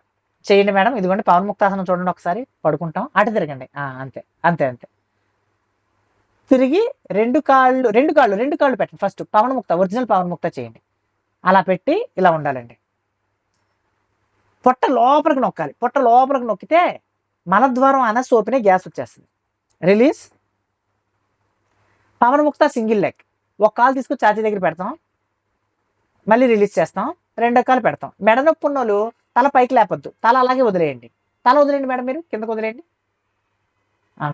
చేయండి మేడం. ఇదిగోండి పవన ముక్త ఆసనం చూడండి ఒకసారి. పడుకుంటాం, అటు తిరగండి. అంతే అంతే అంతే. తిరిగి రెండు కాళ్ళు పెట్టండి. ఫస్ట్ పవన ముక్త, ఒరిజినల్ పవన ముక్త చేయండి. అలా పెట్టి ఇలా ఉండాలండి. పొట్ట లోపలికి నొక్కాలి. పొట్ట లోపలికి నొక్కితే మలద్వారం అనే సోపినే గ్యాస్ వచ్చేస్తుంది. రిలీజ్. పవన ముక్త సింగిల్ లెగ్. ఒక కాలు తీసుకుని ఛాతీ దగ్గర పెడతాం, మళ్ళీ రిలీజ్ చేస్తాం, రెండో కాలు పెడతాం. మెడ నొప్పి ఉన్నోళ్ళు తల పైకి లేపొద్దు, తల అలాగే వదిలేయండి. తల వదిలేయండి మేడం, మీరు కిందకు వదిలేయండి.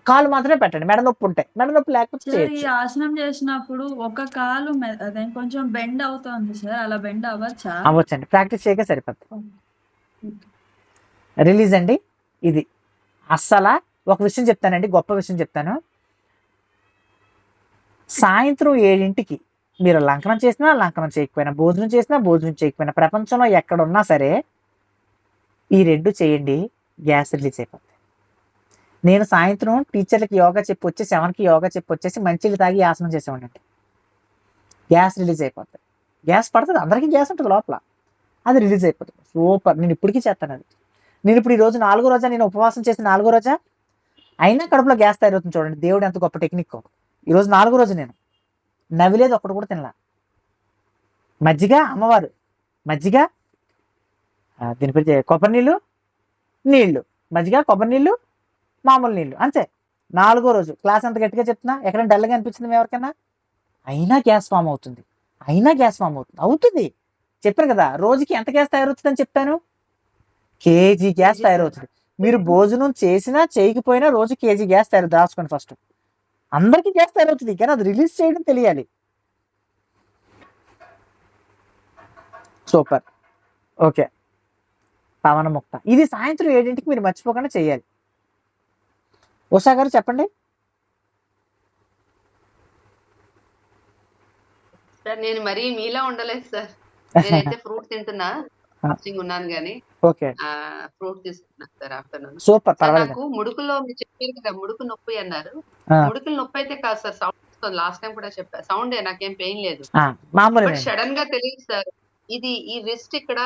కాలు మాత్రమే పెట్టండి. మెడ నొప్పి ఉంటాయి, మెడ నొప్పి లేకపోతే సార్ ఈ చేయొచ్చు. ఆసనం చేసినప్పుడు ఒక కాలు అదే కొంచెం బెండ్ అవుతుంది సార్, అలా బెండ్ అవ్వచ్చా? అవ్వచ్చండి, ప్రాక్టీస్ చేయక సరిపోద్ది. రిలీజ్ అండి. ఇది అస్సలా ఒక విషయం చెప్తానండి, గొప్ప విషయం చెప్తాను. సాయంత్రం 7ంటికి మీరు లంకనం చేసినా లంకనం చేయకపోయినా, భోజనం చేసినా భోజనం చేయకపోయినా, ప్రపంచంలో ఎక్కడున్నా సరే ఈ 2 చేయండి, గ్యాస్ రిలీజ్ అయిపోతుంది. నేను సాయంత్రం టీచర్లకి యోగా చెప్పి వచ్చి 7కి యోగా చెప్పి వచ్చేసి మంచిలు తాగి ఆసనం చేసేవాడిని. గ్యాస్ రిలీజ్ అయిపోతుంది. గ్యాస్ పడుతుంది, అందరికీ గ్యాస్ ఉంటుంది లోపల, అది రిలీజ్ అయిపోతుంది. సూపర్. నేను ఇప్పటికీ చేస్తాను అది. నేను ఇప్పుడు ఈ రోజు 4వ రోజా, నేను ఉపవాసం చేసిన 4వ రోజా, అయినా కడుపులో గ్యాస్ తయారవుతుంది. చూడండి దేవుడు ఎంత గొప్ప టెక్నిక్. ఈరోజు 4వ రోజు, నేను నవ్విలేదు ఒక్కటి కూడా తినలా. మజ్జిగ, అమ్మవారు మజ్జిగ, దీని పేరు కొబ్బరి నీళ్ళు, మజ్జిగ, కొబ్బరి నీళ్ళు, మామూలు నీళ్ళు, అంతే. 4వ రోజు క్లాస్ అంత గట్టిగా చెప్తున్నా, ఎక్కడైనా డల్గా అనిపించింది ఎవరికైనా? అయినా గ్యాస్ ఫామ్ అవుతుంది, అవుతుంది. చెప్పాను కదా, రోజుకి ఎంత గ్యాస్ తయారవుతుందని చెప్పాను. కేజీ గ్యాస్ తయారవుతుంది. మీరు భోజనం చేసినా చేయకపోయినా రోజు కేజీ గ్యాస్ రాసుకోండి. ఫస్ట్ అందరికీ గ్యాస్ తయారవుతుంది, కానీ అది రిలీజ్ చేయడం తెలియాలి. సూపర్. ఓకే, పవన ముక్త. ఇది సాయంత్రం 7ంటికి మీరు మర్చిపోకుండా చేయాలి. ఉషా గారు చెప్పండి. సార్ నేను మరీ మీలా ఉండలేదు సార్. నేనైతే ఫ్రూట్ తింటున్నా, ఉన్నాను కానీ ఓకే, ఫ్రూట్ తీసుకున్నాను సార్ ఆఫ్టర్నూన్. సూపర్. నాకు ముడుకులో మీరు చెప్పారు కదా, ముడుకు నొప్పి అన్నారు. ముడుకులు నొప్పి అయితే కాదు సార్, సౌండ్ వస్తుంది. లాస్ట్ టైం కూడా చెప్పా, సౌండ్ నాకేం పెయిన్ లేదు, బట్ సడన్ గా తెలియదు సార్. ఇది ఈ రిస్ట్ ఇక్కడ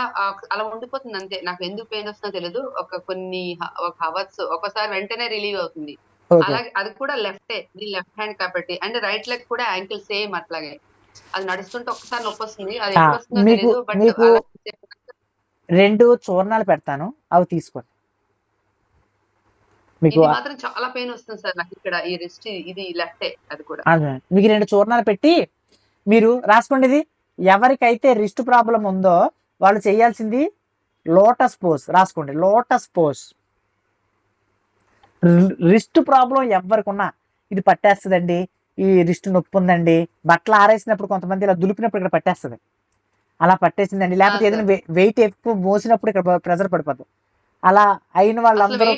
అలా ఉండిపోతుంది అంతే. నాకు ఎందుకు పెయిన్ వస్తుందో తెలియదు. ఒక హవర్స్ ఒకసారి వెంటనే రిలీవ్ అవుతుంది. అలాగే అది కూడా లెఫ్ట్ హ్యాండ్ కాబట్టి, అండ్ రైట్ లెగ్ కూడా యాంకిల్ సేమ్ అట్లాగే. అది నడుస్తుంటే ఒక్కసారి నొప్పి వస్తుంది, అది ఎప్పుడు వస్తుందో తెలియదు. బట్ 2 చూర్ణాలు పెడతాను, అవి తీసుకోండి. మీకు మాత్రం చాలా పెయిన్ వస్తుంది సార్ నాకు ఇక్కడ ఈ రిస్ట్, ఇది లెఫ్ట్, అది కూడా. మీకు 2 చూర్ణాలు పెట్టి మీరు రాసుకోండి. ఇది ఎవరికైతే రిస్ట్ ప్రాబ్లం ఉందో వాళ్ళు చేయాల్సింది లోటస్ పోజ్ రాసుకోండి. Lotus pose. రిస్ట్ ప్రాబ్లం ఎవరికి ఉన్నా ఇది పట్టేస్తుందండి, ఈ రిస్ట్ నొప్పి ఉందండి, బట్టలు ఆరేసినప్పుడు కొంతమంది ఇలా దులిపినప్పుడు ఇక్కడ పట్టేస్తుంది, అలా పట్టేసిందండి. లేకపోతే ఏదైనా వెయిట్ ఎక్కువ మోసినప్పుడు ఇక్కడ ప్రెజర్ పడిపోతుంది. అలా అయిన వాళ్ళందరూ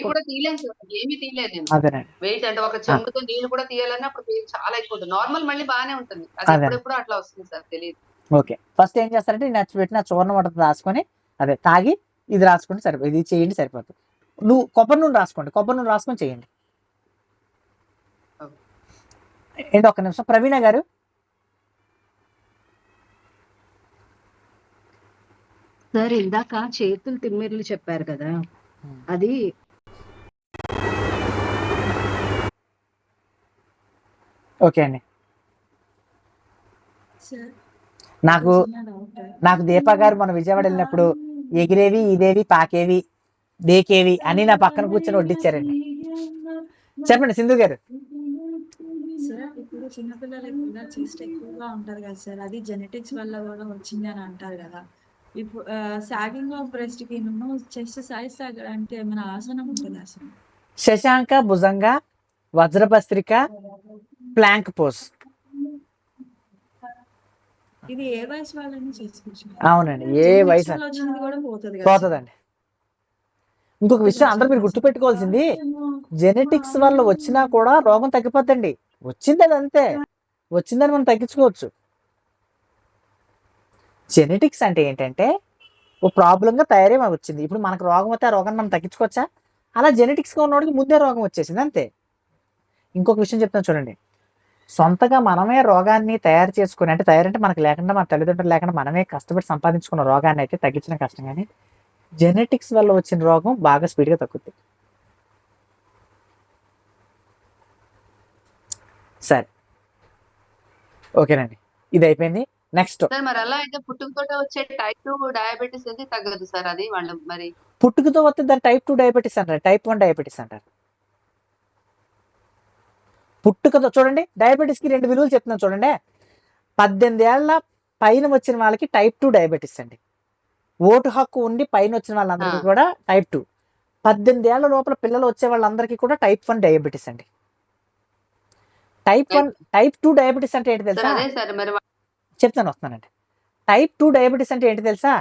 అదేనండి. వెయిట్ అంటే ఒక చెంబుతో నీళ్లు కూడా తీయాలన్నా అప్పుడు చాలా ఎక్కువ. నార్మల్ మళ్ళీ బాగానే ఉంటుంది, అది ఎప్పుడు అట్లా వస్తుంది సార్, తెలియదు. ఓకే, ఫస్ట్ ఏం చేస్తారంటే నచ్చిపెట్టిన చూర్ణ వాటర్ రాసుకొని అదే తాగి ఇది రాసుకోండి, సరిపోతుంది. ఇది చేయండి, సరిపోతుంది. కొబ్బరి నూనె రాసుకోండి, కొబ్బరి నూనె రాసుకొని చేయండి. ఏంటి ఒక్క నిమిషం, ప్రవీణ గారు. సార్ ఇందాక చేతులు తిమ్మిర్లు చెప్పారు కదా, అది ఓకే అండి. నాకు దీపా గారు మన విజయవాడ వెళ్ళినప్పుడు ఎగిరేవి, ఇదేవి, పాకేవి, దేకేవి అని నా పక్కన కూర్చొని వడ్డిచ్చారండి. చెప్పండి సింధు గారు. సార్ ఇప్పుడు చిన్నపిల్లలకి కూడా చెస్ట్ ఎక్కువగా ఉంటది కదా సార్, అది జెనెటిక్స్ వల్ల కూడా వచ్చింది అని అంటారు కదా. ఇప్పుడు సాగింగ్ ఆఫ్ బ్రెస్ట్ కి చెస్ట్ సైజ్ తగ్గడానికి ఏమైనా ఆసనం ఉంటుంది అసలు? శశాంక భుజంగ, వజ్రభస్త్రిక, ప్లాంక్ పోజ్. ఇది ఏ వయసు వాళ్ళని చేసుకోవచ్చు? అవునండి, ఏ వయసు వచ్చింది కూడా పోతుందండి. ఇంకొక విషయం అందరూ మీరు గుర్తుపెట్టుకోవాల్సింది, జెనెటిక్స్ వల్ల వచ్చినా కూడా రోగం తగ్గిపోద్దండి. వచ్చింది అది అంతే, వచ్చిందని మనం తగ్గించుకోవచ్చు. జెనెటిక్స్ అంటే ఏంటంటే ఓ ప్రాబ్లంగా తయారీ వచ్చింది. ఇప్పుడు మనకు రోగం వస్తే ఆ రోగాన్ని మనం తగ్గించుకోవచ్చా? అలా జెనెటిక్స్గా ఉన్నవాడికి ముందే రోగం వచ్చేసింది అంతే. ఇంకొక విషయం చెప్తాను చూడండి, సొంతగా మనమే రోగాన్ని తయారు చేసుకుని, అంటే తయారంటే మనకు లేకుండా, మన తల్లిదండ్రులు లేకుండా మనమే కష్టపడి సంపాదించుకున్న రోగాన్ని అయితే తగ్గించడం కష్టం, కానీ జెనెటిక్స్ వల్ల వచ్చిన రోగం బాగా స్పీడ్గా తగ్గుద్ది. సరే, ఓకేనండి, ఇది అయిపోయింది. నెక్స్ట్, సార్ మరి అలా అయితే పుట్టుకతోటే వచ్చే టైప్ 2 డయాబెటీస్ ఎందుకు తగ్గదు సార్? అది వాళ్ళు మరి పుట్టుకతో వస్తే దాన్ని టైప్ 2 డయాబెటీస్ అంటారు, టైప్ 1 డయాబెటీస్ అంటారు. పుట్టుకతో చూడండి, డయాబెటీస్కి 2 విలువలు చెప్తున్నాను చూడండి. 18 ఏళ్ల పైన వచ్చిన వాళ్ళకి టైప్ 2 డయాబెటీస్ అండి. ఓటు హక్కు ఉండి పైన వచ్చిన వాళ్ళందరికీ కూడా టైప్ 2. 18 ఏళ్ల లోపల పిల్లలు వచ్చే వాళ్ళందరికీ కూడా టైప్ 1 డయాబెటీస్ అండి. టైప్ 2 డయాబెటీస్ అంటే ఏంటి తెలుసా? అదే సార్ మరి చెప్తాను, వస్తానండి. టైప్ 2 డయాబెటీస్ అంటే ఏంటి తెలుసా?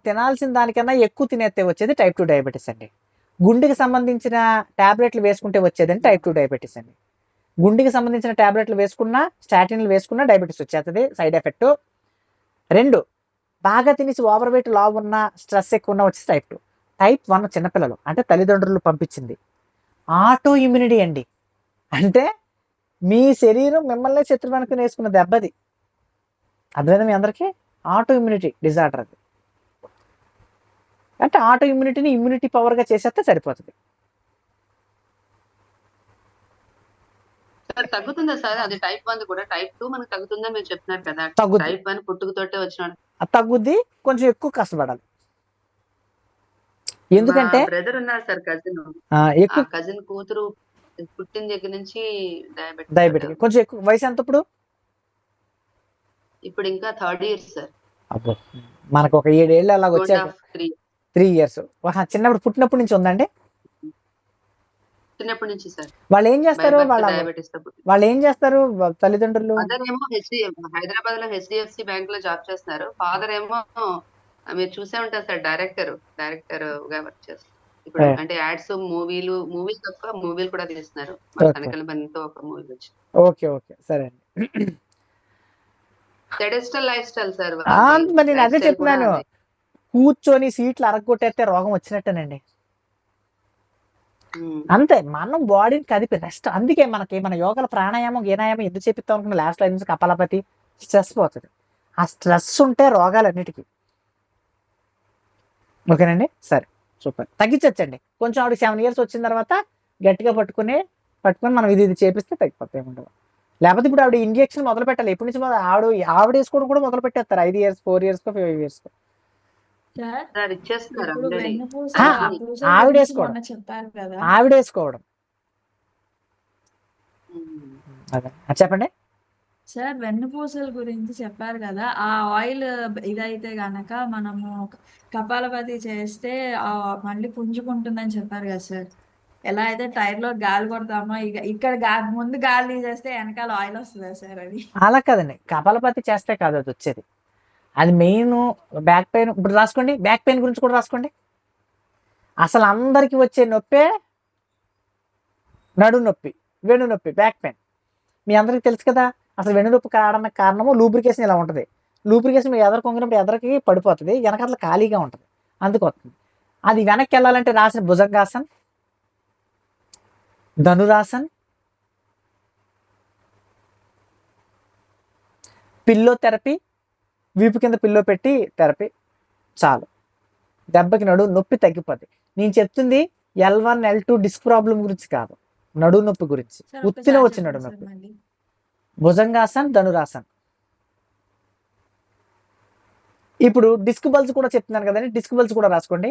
తినాల్సిన దానికన్నా ఎక్కువ తినేస్తే వచ్చేది టైప్ 2 డయాబెటీస్ అండి. గుండెకి సంబంధించిన టాబ్లెట్లు వేసుకుంటే వచ్చేదని టైప్ 2 డయాబెటీస్ అండి. గుండెకి సంబంధించిన టాబ్లెట్లు వేసుకున్నా, స్టాటిన్లు వేసుకున్నా డయాబెటీస్ వచ్చేస్తుంది, సైడ్ ఎఫెక్ట్. 2, బాగా తినేసి ఓవర్ వెయిట్ లావు ఉన్న, స్ట్రెస్ ఎక్కువ ఉన్న వచ్చేసి టైప్ 2. టైప్ 1 చిన్నపిల్లలు, అంటే తల్లిదండ్రులు పంపించింది. ఆటో ఇమ్యూనిటీ అండి, అంటే మీ శరీరం మిమ్మల్ని శత్రువు అనుకుని వేసుకున్న దెబ్బది. అర్థమైందా మీ అందరికీ? ఆటో ఇమ్యూనిటీ డిజార్డర్ అది. అంటే ఆటో ఇమ్యూనిటీని ఇమ్యూనిటీ పవర్గా చేసేస్తే సరిపోతుంది. తగ్గుతుందా సార్? అది టైప్ 1 కూడా టైప్ 2 మనకు తగ్గుతుందా మీరు చెప్తున్నారు కదా? తగ్గుద్ది, టైప్ 1 పుట్టుకతోటే వచ్చిన తగ్గుద్ది, కొంచెం ఎక్కువ కష్టపడాలి. ఎందుకంటే బ్రదర్ ఉన్నారు సార్, కజిన్, ఎక్కువ కజిన్ కూతురు పుట్టిన దగ్గర నుంచి డయాబెటిక్. కొంచెం ఎక్కువ వయసు ఎంత ఇప్పుడు? ఇప్పుడు ఇంకా 3rd ఇయర్ సార్. అబ్బో, మనకు ఒక 7 ఏళ్ళు అలాగ వచ్చాక 3 ఇయర్స్. చిన్నప్పుడు పుట్టినప్పటి నుంచి ఉందండి? చిన్నప్పటి నుంచి సార్. వాళ్ళు ఏం చేస్తారు? వాళ్ళు ఏం చేస్తారు తల్లిదండ్రులు? మదర్ ఏమో హైదరాబాద్ లో HDFC బ్యాంక్ లో జాబ్ చేస్తున్నారు. ఫాదర్ ఏమో మీరు చూసే ఉంటారు సార్, డైరెక్టర్ గా వర్క్ చేస్తారు. ఇప్పుడు అంటే యాడ్స్, మూవీస్ తప్ప మూవీలు కూడా తీస్తున్నారు. తనకల పనితో ఒక మూవీ వచ్చి. ఓకే, సరే అండి. Pedestal life style sir. మరి నేను అదే చెప్తున్నాను, కూర్చొని సీట్లు అరగొట్టేస్తే రోగం వచ్చినట్టేనండి. అంతే, మనం బాడీని కదిపి రెస్ట్. అందుకే మనకి మన యోగాల ప్రాణాయామం గీనాయామం ఎందుకు చేపిస్తాం అనుకున్న లాస్ట్ లైన్ నుంచి కపాలపతి, స్ట్రెస్ పోతుంది. ఆ స్ట్రెస్ ఉంటే రోగాలన్నిటికీ. ఓకేనండి, సరే, సూపర్. తగ్గించచ్చండి కొంచెం. ఆవిడ 7 ఇయర్స్ వచ్చిన తర్వాత గట్టిగా పట్టుకుని మనం ఇది చేపిస్తే తగ్గిపోతాయి, ఏముండదు. లేకపోతే ఇప్పుడు ఆవిడ ఇంజెక్షన్ మొదలు పెట్టాలి. ఎప్పటి నుంచి ఆవిడ వేసుకోవడం కూడా మొదలు పెట్టేస్తారు, 5 ఇయర్స్ 4 ఇయర్స్ 5 ఇయర్స్. ఆవిడ వేసుకోవడం. చెప్పండి సార్. వెన్నుపూసల గురించి చెప్పారు కదా, ఆ ఆయిల్ ఇదైతే గనక మనము కపాలపతి చేస్తే మళ్ళీ పుంజుకుంటుందని చెప్పారు కదా సార్. ఎలా అయితే టైర్ లో గాలి కొడతామో ఇక్కడ ముందు గాలి తీసేస్తే వెనకాల ఆయిల్ వస్తుందా సార్? అది అలా కదండి, కపాలపతి చేస్తే కాదు అది వచ్చేది. అది మెయిన్ బ్యాక్ పెయిన్. ఇప్పుడు రాసుకోండి, బ్యాక్ పెయిన్ గురించి కూడా రాసుకోండి. అసలు అందరికి వచ్చే నొప్పే నడు నొప్పి, వెన్ను నొప్పి, బ్యాక్ పెయిన్. మీ అందరికి తెలుసు కదా. అసలు వెన్ను నొప్పి కావడానికి కారణము లూబ్రికేషన్ ఇలా ఉంటుంది. లూబ్రికేషన్ మీరు ఎదరు కొంగినప్పుడు ఎదరికి పడిపోతుంది, వెనకట్ల ఖాళీగా ఉంటుంది, అందుకు వస్తుంది. అది వెనక్కి వెళ్ళాలంటే రాసిన భుజంగాసన్, ధనురాసన్, పిల్లో థెరపీ, వీపు కింద పిల్లో పెట్టి థెరపీ, చాలు, దెబ్బకి నడువు నొప్పి తగ్గిపోద్ది. నేను చెప్తుంది L1 L2 డిస్క్ ప్రాబ్లం గురించి కాదు, నడువు నొప్పి గురించి. ఉత్తిన వచ్చిన నడువు నొప్పి. భుజంగాసన్, ధనురాసన్. ఇప్పుడు డిస్క్ బల్జ్ కూడా చెప్తున్నాను కదండి, డిస్క్ బల్జ్ కూడా రాసుకోండి.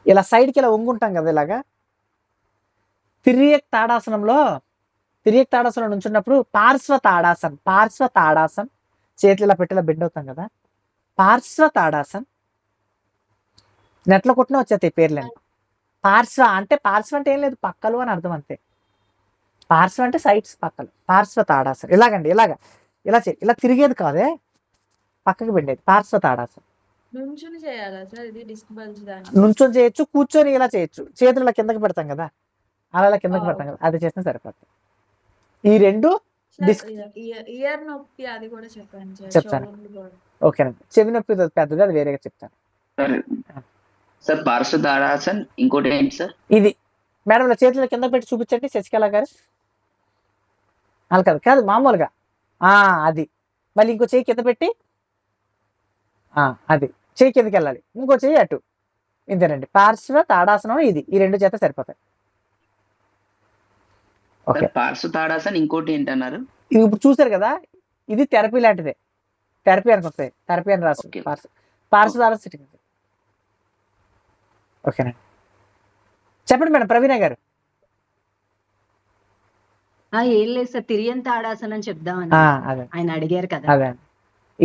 ఇలా సైడ్కి ఇలా వంగుంటాం కదా, ఇలాగా. తిరియక్ తాడాసనంలో నుంచున్నప్పుడు పార్శ్వ తాడాసన్, చేతులు ఇలా పెట్టి ఇలా బెండ్ అవుతాం కదా, పార్శ్వ తాడాసన్. నెట్లో కొట్టినా వచ్చేస్తాయి పేర్లండి. పార్శ్వ అంటే ఏం లేదు, పక్కలు అని అర్థం అంతే. పార్శ్వ అంటే సైడ్స్, పక్కలు. పార్శ్వ తాడాసన్ ఇలాగండి, ఇలా తిరిగేది కాదే, పక్కకి బెండేది, పార్శ్వ తాడాసన్. నుంచుని చేయాలా సార్ ఇది డిస్క్ బల్జ్? నుంచొని చేయొచ్చు, కూర్చొని ఇలా చేయొచ్చు. చేతులు ఇలా కిందకి పెడతాం కదా, అలా కిందకి పెడతాం కదా, అది చేసినా సరిపోతుంది. ఈ 2 డిస్క్ ఇయర్ నొప్పి అది కూడా చెప్పండి సార్. చెప్తాను. చెవులు కూడా. ఓకేనండి. చెవి నొప్పి పెద్దది, అది వేరేగా చెప్తాను. సార్ పార్శ్వతాడాసన్ ఇంకోటి ఏంటి సార్? ఇది మేడం ఇలా చేతుల కింద పెట్టి చూపించండి శశికళ గారు. అలా కాదు కాదు మామూలుగా అది మళ్ళీ ఇంకో చెయ్యి కింద పెట్టి అది చెయ్యి కిందకి వెళ్ళాలి, ఇంకో చెయ్యి అటు. ఇంతేనండి. పార్శ్వ తాడాసనం ఇది, ఈ రెండు చేత సరిపోతాయి. ఓకే. పార్శ్వతాడాసన్ ఇంకోటి ఏంటన్నారు? ఇది ఇప్పుడు చూసారు కదా, ఇది థెరపీ లాంటిదే. థెరపీ అని వస్తాయి, థెరపీ అని రాసు. పార్శ్వ తాడాసనం. ఓకేనండి. చెప్పండి మేడం ప్రవీణ గారు. ఏం లేదు సార్, తిరియం తాడాసనం చెప్దామని అదే ఆయన అడిగారు కదా. అదే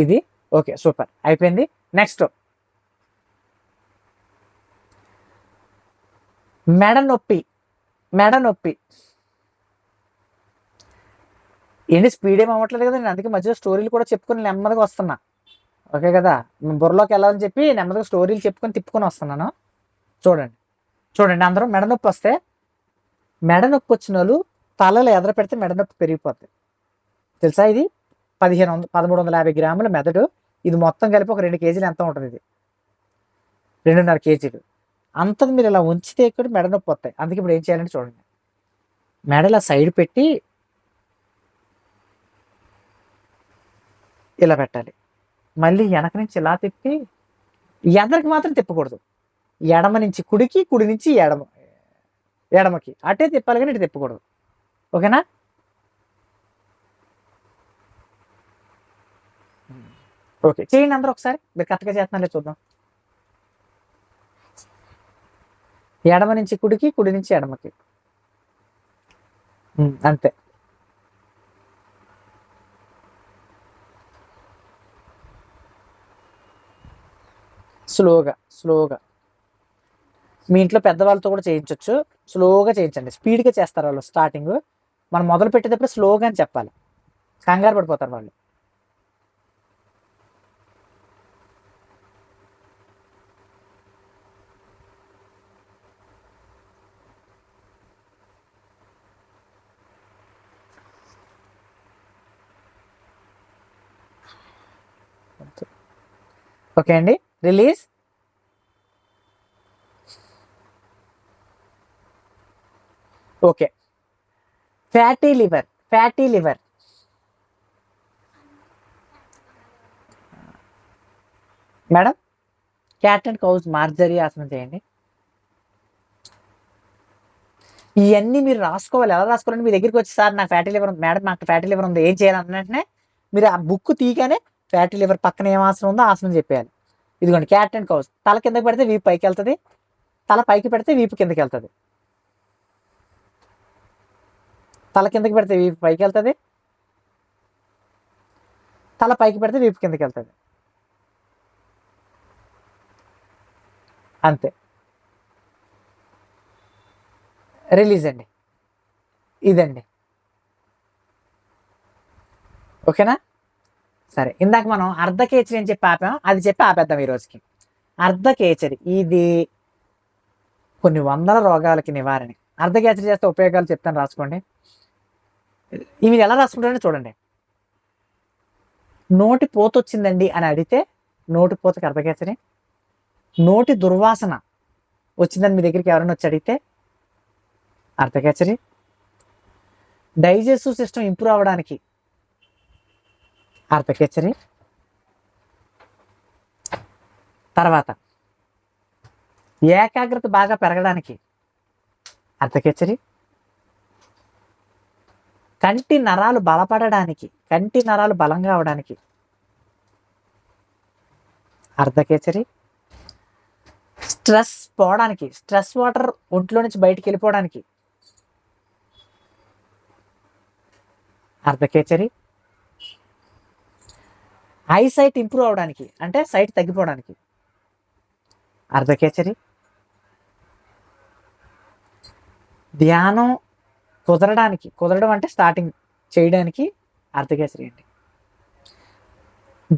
ఇది. ఓకే సూపర్, అయిపోయింది. నెక్స్ట్ మెడ నొప్పి. మెడ నొప్పి ఏంటి స్పీడ్ ఏం అవ్వట్లేదు కదా, నేను అందుకే మధ్యలో స్టోరీలు కూడా చెప్పుకొని నెమ్మదిగా వస్తున్నా. ఓకే కదా, బుర్రలోకి వెళ్ళాలని చెప్పి నెమ్మదిగా స్టోరీలు చెప్పుకొని తిప్పుకొని వస్తున్నాను. చూడండి చూడండి అందరూ. మెడ నొప్పి వస్తే, మెడ నొప్పి వచ్చిన వాళ్ళు తలలో ఎదర పెడితే మెడ నొప్పి పెరిగిపోద్ది తెలుసా. ఇది 1350 గ్రాముల మెదడు. ఇది మొత్తం కలిపి ఒక 2 కేజీలు ఎంత ఉంటుంది, ఇది 2.5 కేజీలు. అంతది మీరు ఇలా ఉంచితే ఇక్కడ మెడ నొప్పి వస్తాయి. అందుకే ఇప్పుడు ఏం చేయాలంటే చూడండి, మెడ ఇలా సైడ్ పెట్టి ఇలా పెట్టాలి. మళ్ళీ వెనక నుంచి ఇలా తిప్పి, ఎదరికి మాత్రం తిప్పకూడదు. ఎడమ నుంచి కుడికి, కుడి నుంచి ఎడమకి అటే తిప్పాలి, కానీ ఇటు తిప్పకూడదు. ఓకేనా? ఓకే చేయండి అందరూ ఒకసారి. మీరు కరెక్ట్గా చేస్తున్నారో చూద్దాం. ఎడమ నుంచి కుడికి, కుడి నుంచి ఎడమకి. అంతే. స్లోగా మీ ఇంట్లో పెద్దవాళ్ళతో కూడా చేయించవచ్చు. స్లోగా చేయించండి, స్పీడ్గా చేస్తారు వాళ్ళు. స్టార్టింగ్ మనం మొదలు పెట్టేటప్పుడు స్లోగా అని చెప్పాలి, కంగారు పడిపోతారు వాళ్ళు. ఓకే అండి, release. Okay. Fatty liver. Madam cat and కౌజ్ Marjorie ఆసనం చేయండి. ఇవన్నీ మీరు రాసుకోవాలి. ఎలా రాసుకోవాలంటే మీ దగ్గరికి వచ్చి, సార్ నాకు ఫ్యాటీ లివర్ ఉంది మేడం, నాకు ఫ్యాటీ లివర్ ఉంది, ఏం చేయాలి వెంటనే మీరు ఆ బుక్ తీయగానే ఫ్యాటీ లివర్ పక్కన ఏం ఆసనం ఉందో ఆసనం చెప్పేయాలి. ఇదిగోండి క్యాట్ అండ్ కౌజ్. తల కిందకి పెడితే వీపు పైకి వెళ్తుంది, తల పైకి పెడితే వీపు కిందకి వెళ్తుంది. తల కిందకి పెడితే వీపు పైకి వెళ్తుంది, తల పైకి పెడితే వీపు కిందకి వెళ్తుంది. అంతే. రిలీజ్ అండి. ఇదండి. ఓకేనా? సరే, ఇందాక మనం అర్ధకేచరి అని చెప్పి ఆపాం, అది చెప్పి ఆపేద్దాం ఈ రోజుకి. అర్ధకేచరి ఇది కొన్ని వందల రోగాలకి నివారణ. అర్ధకేచరి చేస్తే ఉపయోగాలు చెప్తాను, రాసుకోండి. ఇవి ఎలా రాసుకుంటారని చూడండి. నోటి పోత వచ్చిందండి అని అడిగితే నోటి పోతకి అర్ధకేచరి. నోటి దుర్వాసన వచ్చిందని మీ దగ్గరికి ఎవరైనా వచ్చి అడిగితే అర్ధకేచరి. డైజెస్టివ్ సిస్టమ్ ఇంప్రూవ్ అవ్వడానికి అర్ధకేచరి. తర్వాత ఏకాగ్రత బాగా పెరగడానికి అర్ధకేచరి. కంటి నరాలు బలపడడానికి, కంటి నరాలు బలంగా అవడానికి అర్ధకేచరి. స్ట్రెస్ పోవడానికి, స్ట్రెస్ వాటర్ ఒంట్లో నుంచి బయటికి వెళ్ళిపోవడానికి అర్ధకేచరి. ఐ సైట్ ఇంప్రూవ్ అవడానికి, అంటే సైట్ తగ్గిపోవడానికి అర్ధకేచరి. ధ్యానం కుదరడం అంటే స్టార్టింగ్ చేయడానికి అర్ధకేచరి అండి.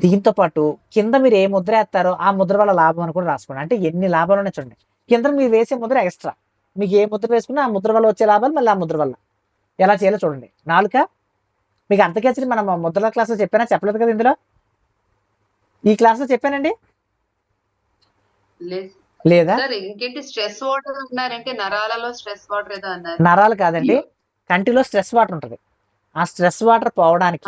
దీంతో పాటు కింద మీరు ఏ ముద్ర వేస్తారో ఆ ముద్ర వల్ల లాభం అని కూడా రాసుకోండి. అంటే ఎన్ని లాభాలు ఉన్నాయి చూడండి. కింద మీరు వేసే ముద్ర ఎక్స్ట్రా, మీకు ఏ ముద్ర వేసుకున్నా ఆ ముద్ర వల్ల వచ్చే లాభాలు, మళ్ళీ ఆ ముద్ర వల్ల ఎలా చేయాలో చూడండి. నాలుక, మీకు అర్ధకేసరి మనం ముద్రల క్లాస్లో చెప్పానా? చెప్పలేదు కదా ఇందులో, ఈ క్లాస్లో చెప్పానండి లేదా? సార్ ఇంకేంటి స్ట్రెస్ వాటర్ అన్నారంటే నరాలలో స్ట్రెస్ వాటర్ ఏదో అన్నారు. నరాలు కాదండి, కంటిలో స్ట్రెస్ వాటర్ ఉంటుంది. ఆ స్ట్రెస్ వాటర్ పోవడానికి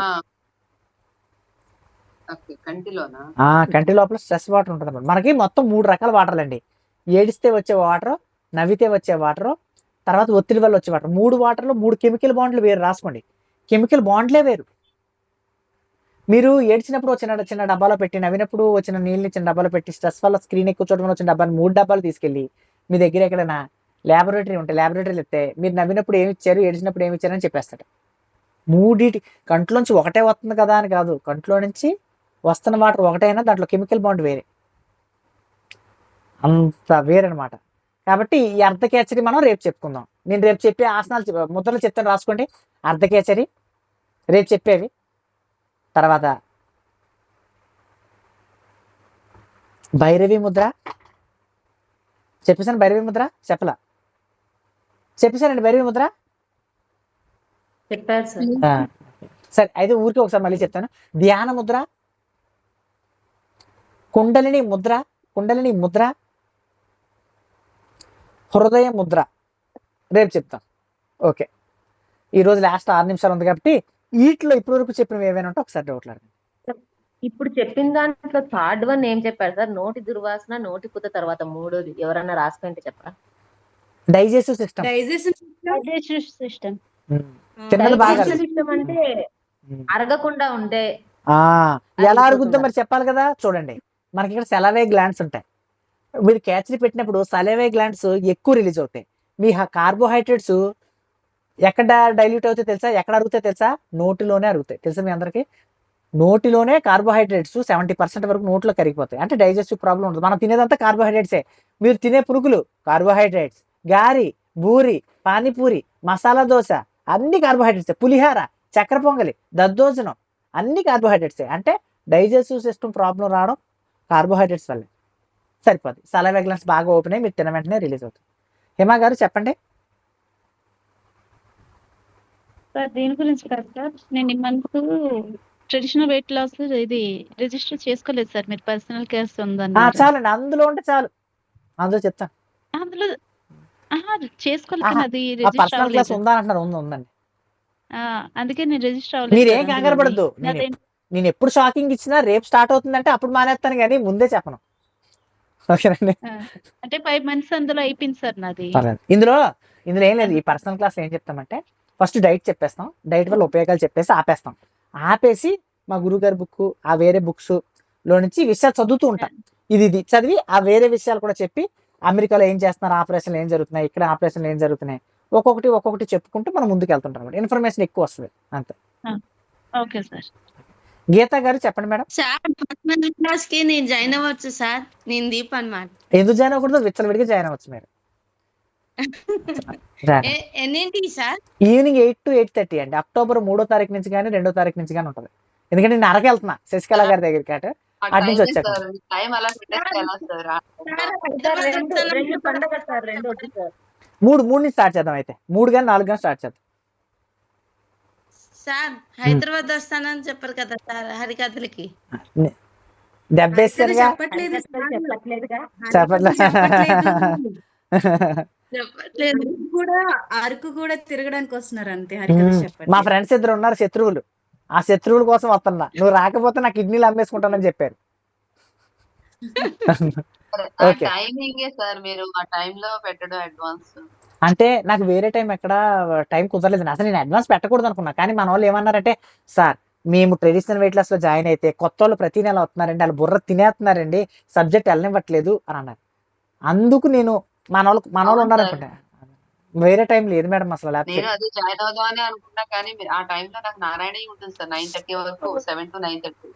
కంటి లోపల స్ట్రెస్ వాటర్ ఉంటుంది అన్నమాట. మనకి మొత్తం 3 రకాల వాటర్లు అండి. ఏడిస్తే వచ్చే వాటర్, నవ్వితే వచ్చే వాటర్, తర్వాత ఒత్తిడి వల్ల వచ్చే వాటర్. 3 వాటర్లు 3 కెమికల్ బాండ్లు వేరు రాసుకోండి. కెమికల్ బాండ్లే వేరు. మీరు ఏడ్చినప్పుడు చిన్న చిన్న డబ్బాలో పెట్టి, నవ్వినప్పుడు వచ్చిన నీళ్ళని చిన్న డబ్బాలో పెట్టి, స్ట్రెస్ వల్ల స్క్రీన్ ఎక్కువ చూడడం వచ్చిన డబ్బాని 3 డబ్బాలు తీసుకెళ్ళి మీ దగ్గర ఎక్కడైనా ల్యాబొరేటరీ ఉంటే ల్యాబొరేటరీలు ఇస్తే మీరు నవ్వినప్పుడు ఏమి ఇచ్చారు, ఏడ్చినప్పుడు ఏమి ఇచ్చారని చెప్పేస్తాడు. మూడిటి కంట్లోంచి ఒకటే వస్తుంది కదా అని కాదు, కంట్లో నుంచి వస్తున్న వాటర్ ఒకటైనా దాంట్లో కెమికల్ బాండ్ వేరే, అంత వేరనమాట. కాబట్టి ఈ అర్ధకేసరి మనం రేపు చెప్పుకుందాం. నేను రేపు చెప్పే ఆసనాలు ముద్రలు చెప్తాను, రాసుకోండి. అర్ధకేసరి రేపు చెప్పేవి. తర్వాత భైరవి ముద్ర చెప్పేసాను. భైరవి ముద్ర చెప్పలా? చెప్పేసానండి భైరవి ముద్ర. చెప్పారు సార్. సరే అయితే ఊరికి ఒకసారి మళ్ళీ చెప్తాను. ధ్యాన ముద్ర, కుండలిని ముద్ర, కుండలిని ముద్ర, హృదయ ముద్ర రేపు చెప్తాం. ఓకే, ఈరోజు లాస్ట్ 6 నిమిషాలు ఉంది కాబట్టి వీటిలో ఇప్పటి వరకు చెప్పినవి ఏమైనా ఉంటే ఒకసారి డౌట్లాడండి. ఇప్పుడు చెప్పిన దాంట్లో థర్డ్ వన్ ఏం చెప్పారు సార్? నోటి దుర్వాసన, నోటి పూత, తర్వాత మూడోది ఎవరన్నా రాసుకుంటే చెప్పరా? Digestive system. డైజెస్టివ్ సిస్టమ్ చిన్నది బాగా సిస్టమ్ అంటే అరగకుండా ఉండే. ఎలా అరుగుద్దో మరి చెప్పాలి కదా. చూడండి, మనకి ఇక్కడ సెలవే గ్లాండ్స్ ఉంటాయి. మీరు క్యాచరీ పెట్టినప్పుడు సెలవే గ్లాండ్స్ ఎక్కువ రిలీజ్ అవుతాయి. మీ కార్బోహైడ్రేట్స్ ఎక్కడ డైల్యూట్ అవుతాయి తెలుసా? ఎక్కడ అరుగుతాయి తెలుసా? నోటిలోనే అరుగుతాయి. తెలుసా మీ అందరికి? నోటిలోనే కార్బోహైడ్రేట్స్ 70% వరకు నోట్లో కరిగిపోతాయి. అంటే డైజెస్టివ్ ప్రాబ్లం ఉంటుంది. మనం తినేదంతా కార్బోహైడ్రేట్సే. మీరు తినే పురుగులు కార్బోహైడ్రేట్స్, గారి, బూరి, పానీపూరి, మసాలా దోశ అన్ని కార్బోహైడ్రేట్సే. పులిహార, చక్కెర పొంగలి, దద్దోజనం అన్ని కార్బోహైడ్రేట్సే. అంటే డైజెస్టివ్ సిస్టమ్ ప్రాబ్లం రావడం కార్బోహైడ్రేట్స్ వల్లే. సరిపోద్ది. సలైవా గ్లాండ్స్ బాగా ఓపెన్ అయ్యి మీరు తిన వెంటనే రిలీజ్ అవుతుంది. హేమా గారు చెప్పండి. సార్ దీని గురించి కాదు సార్, నేను ఈ మంత్ ట్రెడిషనల్ వెయిట్ లాస్ ఇది రిజిస్టర్ చేసుకోలేదు సార్. మీరు పర్సనల్ కేర్స్ ఉందని చాలండి, అందులో ఉంటే చాలు. అందులో చెప్తాను. అందులో చేసుకోలేదు, అది పర్సనల్ క్లాస్ ఉందా అంటున్నారు? ఉందండి. అందుకే నేను రిజిస్టర్ అవ్వలేదు. మీరేం కంగారు పడద్దు. నేను ఎప్పుడు షాకింగ్ ఇచ్చినా రేపు స్టార్ట్ అవుతుందంటే అప్పుడు మానేస్తాను, కానీ ముందే చెప్పను. ఓకేనండి. అంటే 5 months అందులో అయిపోయింది సార్ నాది. ఇందులో ఏం లేదు. ఈ పర్సనల్ క్లాస్ ఏం చెప్తామంటే ఫస్ట్ డైట్ చెప్పేస్తాం, డైట్ వల్ల ఉపయోగాలు చెప్పేసి ఆపేస్తాం. ఆపేసి మా గురువు గారి బుక్, ఆ వేరే బుక్స్ లో నుంచి విషయాలు చదువుతూ ఉంటాం. ఇది చదివి ఆ వేరే విషయాలు కూడా చెప్పి అమెరికాలో ఏం చేస్తున్నారు, ఆపరేషన్లు ఏం జరుగుతున్నాయి, ఇక్కడ ఆపరేషన్లు ఏం జరుగుతున్నాయి, ఒక్కొక్కటి చెప్పుకుంటూ మనం ముందుకు వెళ్తుంటాం అనమాట. ఇన్ఫర్మేషన్ ఎక్కువ వస్తుంది అంతే. Okay sir. గీతా గారు చెప్పండి మేడం. సార్ పర్సనల్ క్లాస్ కి నేను జాయిన్ అవ్వచ్చు సార్? నేను దీప్ అన్నమాట. ఎందుకు జాయిన్ అవ్వకూడదు? విచ్చలవిడిగా జాయిన్ అవ్వచ్చు మీరు. ఎన్నింటికి సార్? ఈవినింగ్ 8 to 8:30 అండి. అక్టోబర్ 3వ తారీఖు నుంచి కానీ 2వ తారీఖు నుంచి కానీ ఉంటుంది. ఎందుకంటే నేను అరకు వెళ్తున్నా శశికళ గారి దగ్గరికి. అటు నుంచి వచ్చాక మూడు నుంచి స్టార్ట్ చేద్దాం. అయితే 3 కానీ 4 కానీ స్టార్ట్ చేద్దాం. సార్ హైదరాబాద్ వస్తానని చెప్పారు కదా సార్ హరికథలకి. దెబ్బేస్తారుగా. అరకు కూడా తిరగడానికి వస్తున్నారు అంతే. మా ఫ్రెండ్స్ 2 ఉన్నారు శత్రువులు. ఆ శత్రువుల కోసం వస్తున్నా. నువ్వు రాకపోతే నా కిడ్నీలు అమ్మేసుకుంటానని చెప్పారు. అంటే నాకు వేరే టైం ఎక్కడ టైం కుదరలేదు. అసలు నేను అడ్వాన్స్ పెట్టకూడదు అనుకున్నా, కానీ మన వాళ్ళు ఏమన్నారంటే, సార్ మేము ట్రెడిషనల్ వెయిట్ లాస్ లో జాయిన్ అయితే కొత్త వాళ్ళు ప్రతి నెల వస్తున్నారండి, వాళ్ళు బుర్ర తినేస్తున్నారండి, సబ్జెక్ట్ వెళ్ళనివ్వట్లేదు అని అన్నారు. అందుకు నేను మన వాళ్ళు ఉన్నారనుకుంటా, వేరే టైం లేదు మేడం అసలు. నేను అది జాయిన్ అవుదామని అనుకున్నా, కానీ ఆ టైంలో నాకు నారాయణ ఉంటుంది సార్ 9:30 వరకు, 7 to 9:30.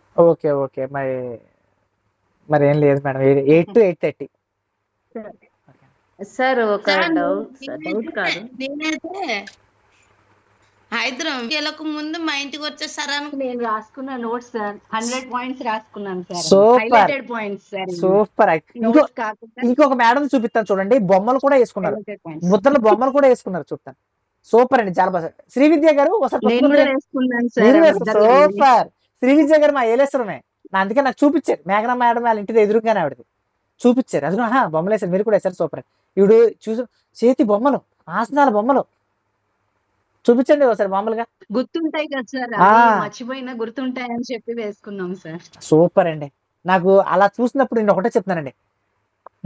ఓకే మరి ఏం లేదు మేడం. 8 to 8:30. సార్ ఒక డౌట్ కాదు, నేనైతే హైదరాబాద్ ముందు మా ఇంటికి వచ్చేసారా? నేను రాసుకున్న నోట్స్ సార్ 100 points రాసుకున్నాను sir. Super points sir. Super. ఇంకొక మేడం చూపిస్తాను చూడండి, బొమ్మలు కూడా వేసుకున్నారు, ముద్రలు బొమ్మలు కూడా వేసుకున్నారు చూస్తాను. సూపర్ అండి, చాలా బాగా. శ్రీ విద్య గారు ఒకసారి నేను కూడా వేసుకున్నాను సార్ మీరు ఆ వేస్తారు, ముద్దలు అన్నీ. సూపర్. శ్రీ విద్య గారు మా ఏలేశ్వరమే, అందుకే నాకు చూపించారు. మేఘన మేడం వాళ్ళ ఇంటి ఎదురుగానే ఆవిడది చూపించారు. అది బొమ్మలు వేసారు, మీరు కూడా వేసారు, సూపర్. ఇవిడు చూసి చేతి బొమ్మలు, ఆసనాల బొమ్మలు చూపించండి ఒకసారి బొమ్మలుగా. గుర్తుంటాయి కదా సార్, ఆ. అవి మర్చిపోయినా గుర్తుంటాయి అని చెప్పి వేసుకున్నాం సార్. సూపర్ అండి. నాకు అలా చూసినప్పుడు నేను ఒకటే చెప్తున్నానండి,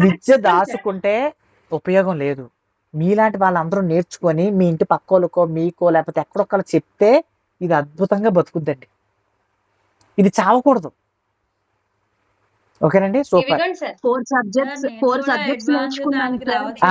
విద్య దాచుకుంటే ఉపయోగం లేదు. మీలాంటి వాళ్ళందరూ నేర్చుకొని మీ ఇంటి పక్కోళ్ళకో మీకో లేకపోతే ఎక్కడొక్కరు చెప్తే ఇది అద్భుతంగా బతుకుద్దండి. ఇది చావకూడదు. ఓకేనండి, సూపర్. ఫోర్ సబ్జెక్ట్స్ నేను కూడా నేర్చుకున్నాను advanced సార్. దానికి రావచ్చు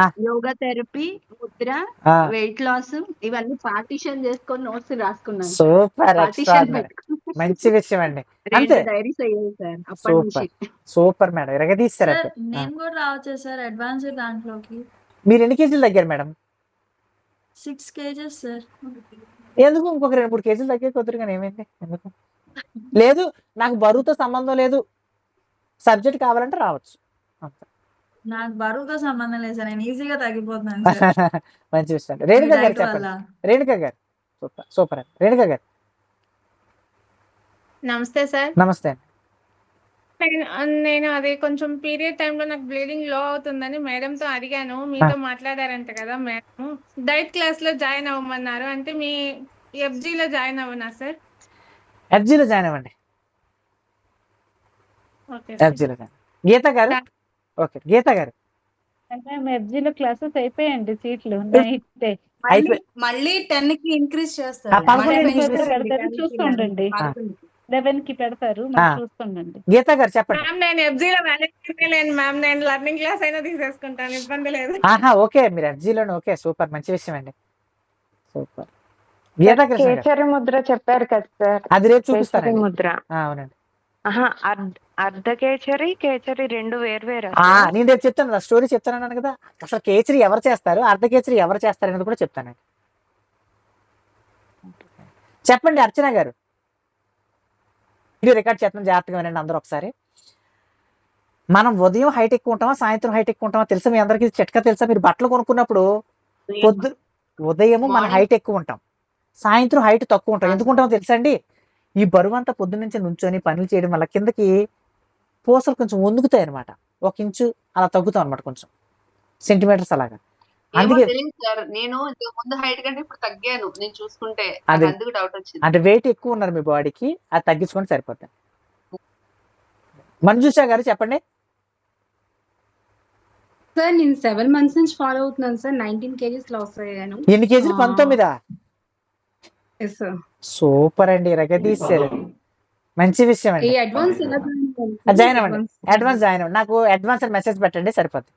ఆ. యోగా థెరపీ, ముద్ర, ఆ, వెయిట్ లాస్ ఇవన్నీ పార్టీషన్ చేసుకొని నోట్స్ రాసుకున్నాను. సూపర్, పార్టీషన్ ఎక్స్ట్రాడినరీ, మంచి విషయం అండి. 2 అంతే, డైరీస్ అయ్యాయి సార్ అప్పటి నుంచి. సూపర్ మేడం, ఇరగదీస్తారు సార్ అయితే. నేను కూడా రావచ్చా సార్ అడ్వాన్స్ దాంట్లోకి? మీరు ఎన్ని కేజీలు తగ్గారు మేడం? 6 kgs sir. ఎందుకు ఇంకొక 2-3 కేజీలు తగ్గే కొద్దిగా ఏమైంది? ఎందుకు లేదు, నాకు బరువుతో సంబంధం లేదు, సబ్జెక్ట్ కావాలంటే రావచ్చు. అంతే. నాకు బరువుతో సంబంధం లేదు సార్, నేను ఈజీగా తగ్గిపోతున్నాను సార్ మంచి విషయం. మీ రేణుక గారు డైట్ చెప్పండి. వల్ల. రేణుక గారు సూపర్, సూపర్ అండి. రేణుక గారు నమస్తే సార్. నమస్తే అండి. నేను అది కొంచెం పీరియడ్ టైంలో నాకు బ్లీడింగ్ లో అవుతుందని మేడంతో అడిగాను. మీతో మాట్లాడారంట కదా మేడం. డైట్ క్లాస్ లో జాయిన్ అవ్వమన్నారు. అంటే మీ FG లో జాయిన్ అవ్వనా సార్? ఎఫ్జీలో జాయిన్ అవ్వండి, ఓకే ఎఫ్జీలో జాయిన్. గీత గారు, ఓకే గీత గారు FG లో క్లాసెస్ అయిపోయాయండి, సీట్లు అయిపోయి మళ్ళీ 10 కి ఇంక్రీజ్ ఆ, చేస్తారు. 11 మళ్ళీ increase పెంచుతారు. పెడతారు, చూస్తుండండి. 11 కి పెడతారు, ఆ. చూస్తుండండి. గీత గారు చెప్పండి. మ్యామ్. నేను FG లో వాలంటీర్ లేను మ్యామ్. నేను లర్నింగ్ క్లాస్ అయినా తీసేసుకుంటాను, ఇబ్బంది లేదు. ఆహా, ఓకే, మీరు ఎఫ్జీలోనే, ఓకే సూపర్, మంచి విషయం అండి, సూపర్. గీతా కృష్ణ గారు కేచరి ముద్ర చెప్పారు కదా సార్, అది రేపు కేచరి చూపిస్తానండి. ముద్ర. అవునండి. అర్ధ కేచరి కేచరి 2 వేర్వేరా ఆ, సార్? నేను రేపు చెప్తాను, స్టోరీ చెప్తానన్నాను కదా. అసలు కేచరి ఎవరు చేస్తారు, అర్ధ కేచరి ఎవరు చేస్తారు అనేది కూడా చెప్తానండి. చెప్పండి అర్చన గారు. వీడియో రికార్డ్ చేస్తాను, జాగ్రత్తగా వినండి అందరూ ఒకసారి. మనం ఉదయం హైట్ ఎక్కువ ఉంటామా, సాయంత్రం హైట్ ఎక్కువ ఉంటామా తెలుసా? మీ అందరికీ చిట్కా తెలుసా? మీరు బట్టలు కొనుక్కున్నప్పుడు ఉదయము మన హైట్ ఎక్కువ ఉంటాం, సాయంత్రం హైట్ తక్కువ ఉంటాం. ఎందుకు ఉంటామో తెలుసా అండి? ఈ బరువు అంతా పొద్దు నుంచి నుంచొని పనులు చేయడం వల్ల కిందకి పూసలు కొంచెం వందుకుతాయి అనమాట. 1 ఇంచు అలా తగ్గుతాం అనమాట, కొంచెం సెంటీమీటర్స్ అలాగా. ఏమో అందుకే తెలియదు సార్. నేను ఇంతకు ముందు హైట్ కంటే ఇప్పుడు తగ్గాను నేను చూసుకుంటే. అది నాకు అందుకు డౌట్ వచ్చింది. అంటే వెయిట్ ఎక్కువ ఉన్నారు మీ బాడీకి, అది తగ్గించుకొని సరిపోతాయి. మంజుషా గారు చెప్పండి. సార్ నేను 7 months నుంచి ఫాలో అవుతున్నాను సార్. 19 kgs లాస్ అయ్యాను. ఎన్ని కేజీలు? 19. Yes sir. సూపర్ అండి, రగదీశారు, మంచి విషయం ఈ అండి. అడ్వాన్స్ ఎలా జాయిన్ అవ్వండి, అడ్వాన్స్ జాయిన్ అవ్వండి. నాకు అడ్వాన్స్ అని మెసేజ్ పెట్టండి, సరిపోతుంది.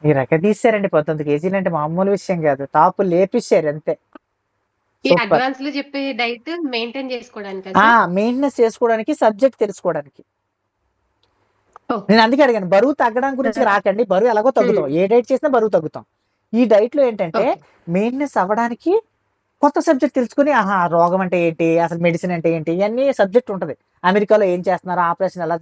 ఈ రగదీశారండి, 19 కేజీలు అంటే మామూలు విషయం కాదు, టాప్ లేపిస్తారు అంతే. ఈ అడ్వాన్స్ లో చెప్పే డైట్ మెయింటైన్ చేసుకోవడానికి మెయింటెనెన్స్ చేసుకోవడానికి, సబ్జెక్ట్ తెలుసుకోవడానికి. నేను అందుకే అడిగాను, బరువు తగ్గడం గురించి రాకండి, బరువు ఎలాగో తగ్గుతాం, ఏ డైట్ చేసినా బరువు తగ్గుతాం. ఈ డైట్ లో ఏంటంటే మెయింటెనెన్స్ అవ్వడానికి కొత్త సబ్జెక్ట్ తెలుసుకుని, రోగం అంటే ఏంటి, అసలు మెడిసిన్ అంటే ఏంటి, ఇవన్నీ సబ్జెక్ట్ ఉంటది. అమెరికాలో ఏం చేస్తున్నారు, ఆపరేషన్ ఎలా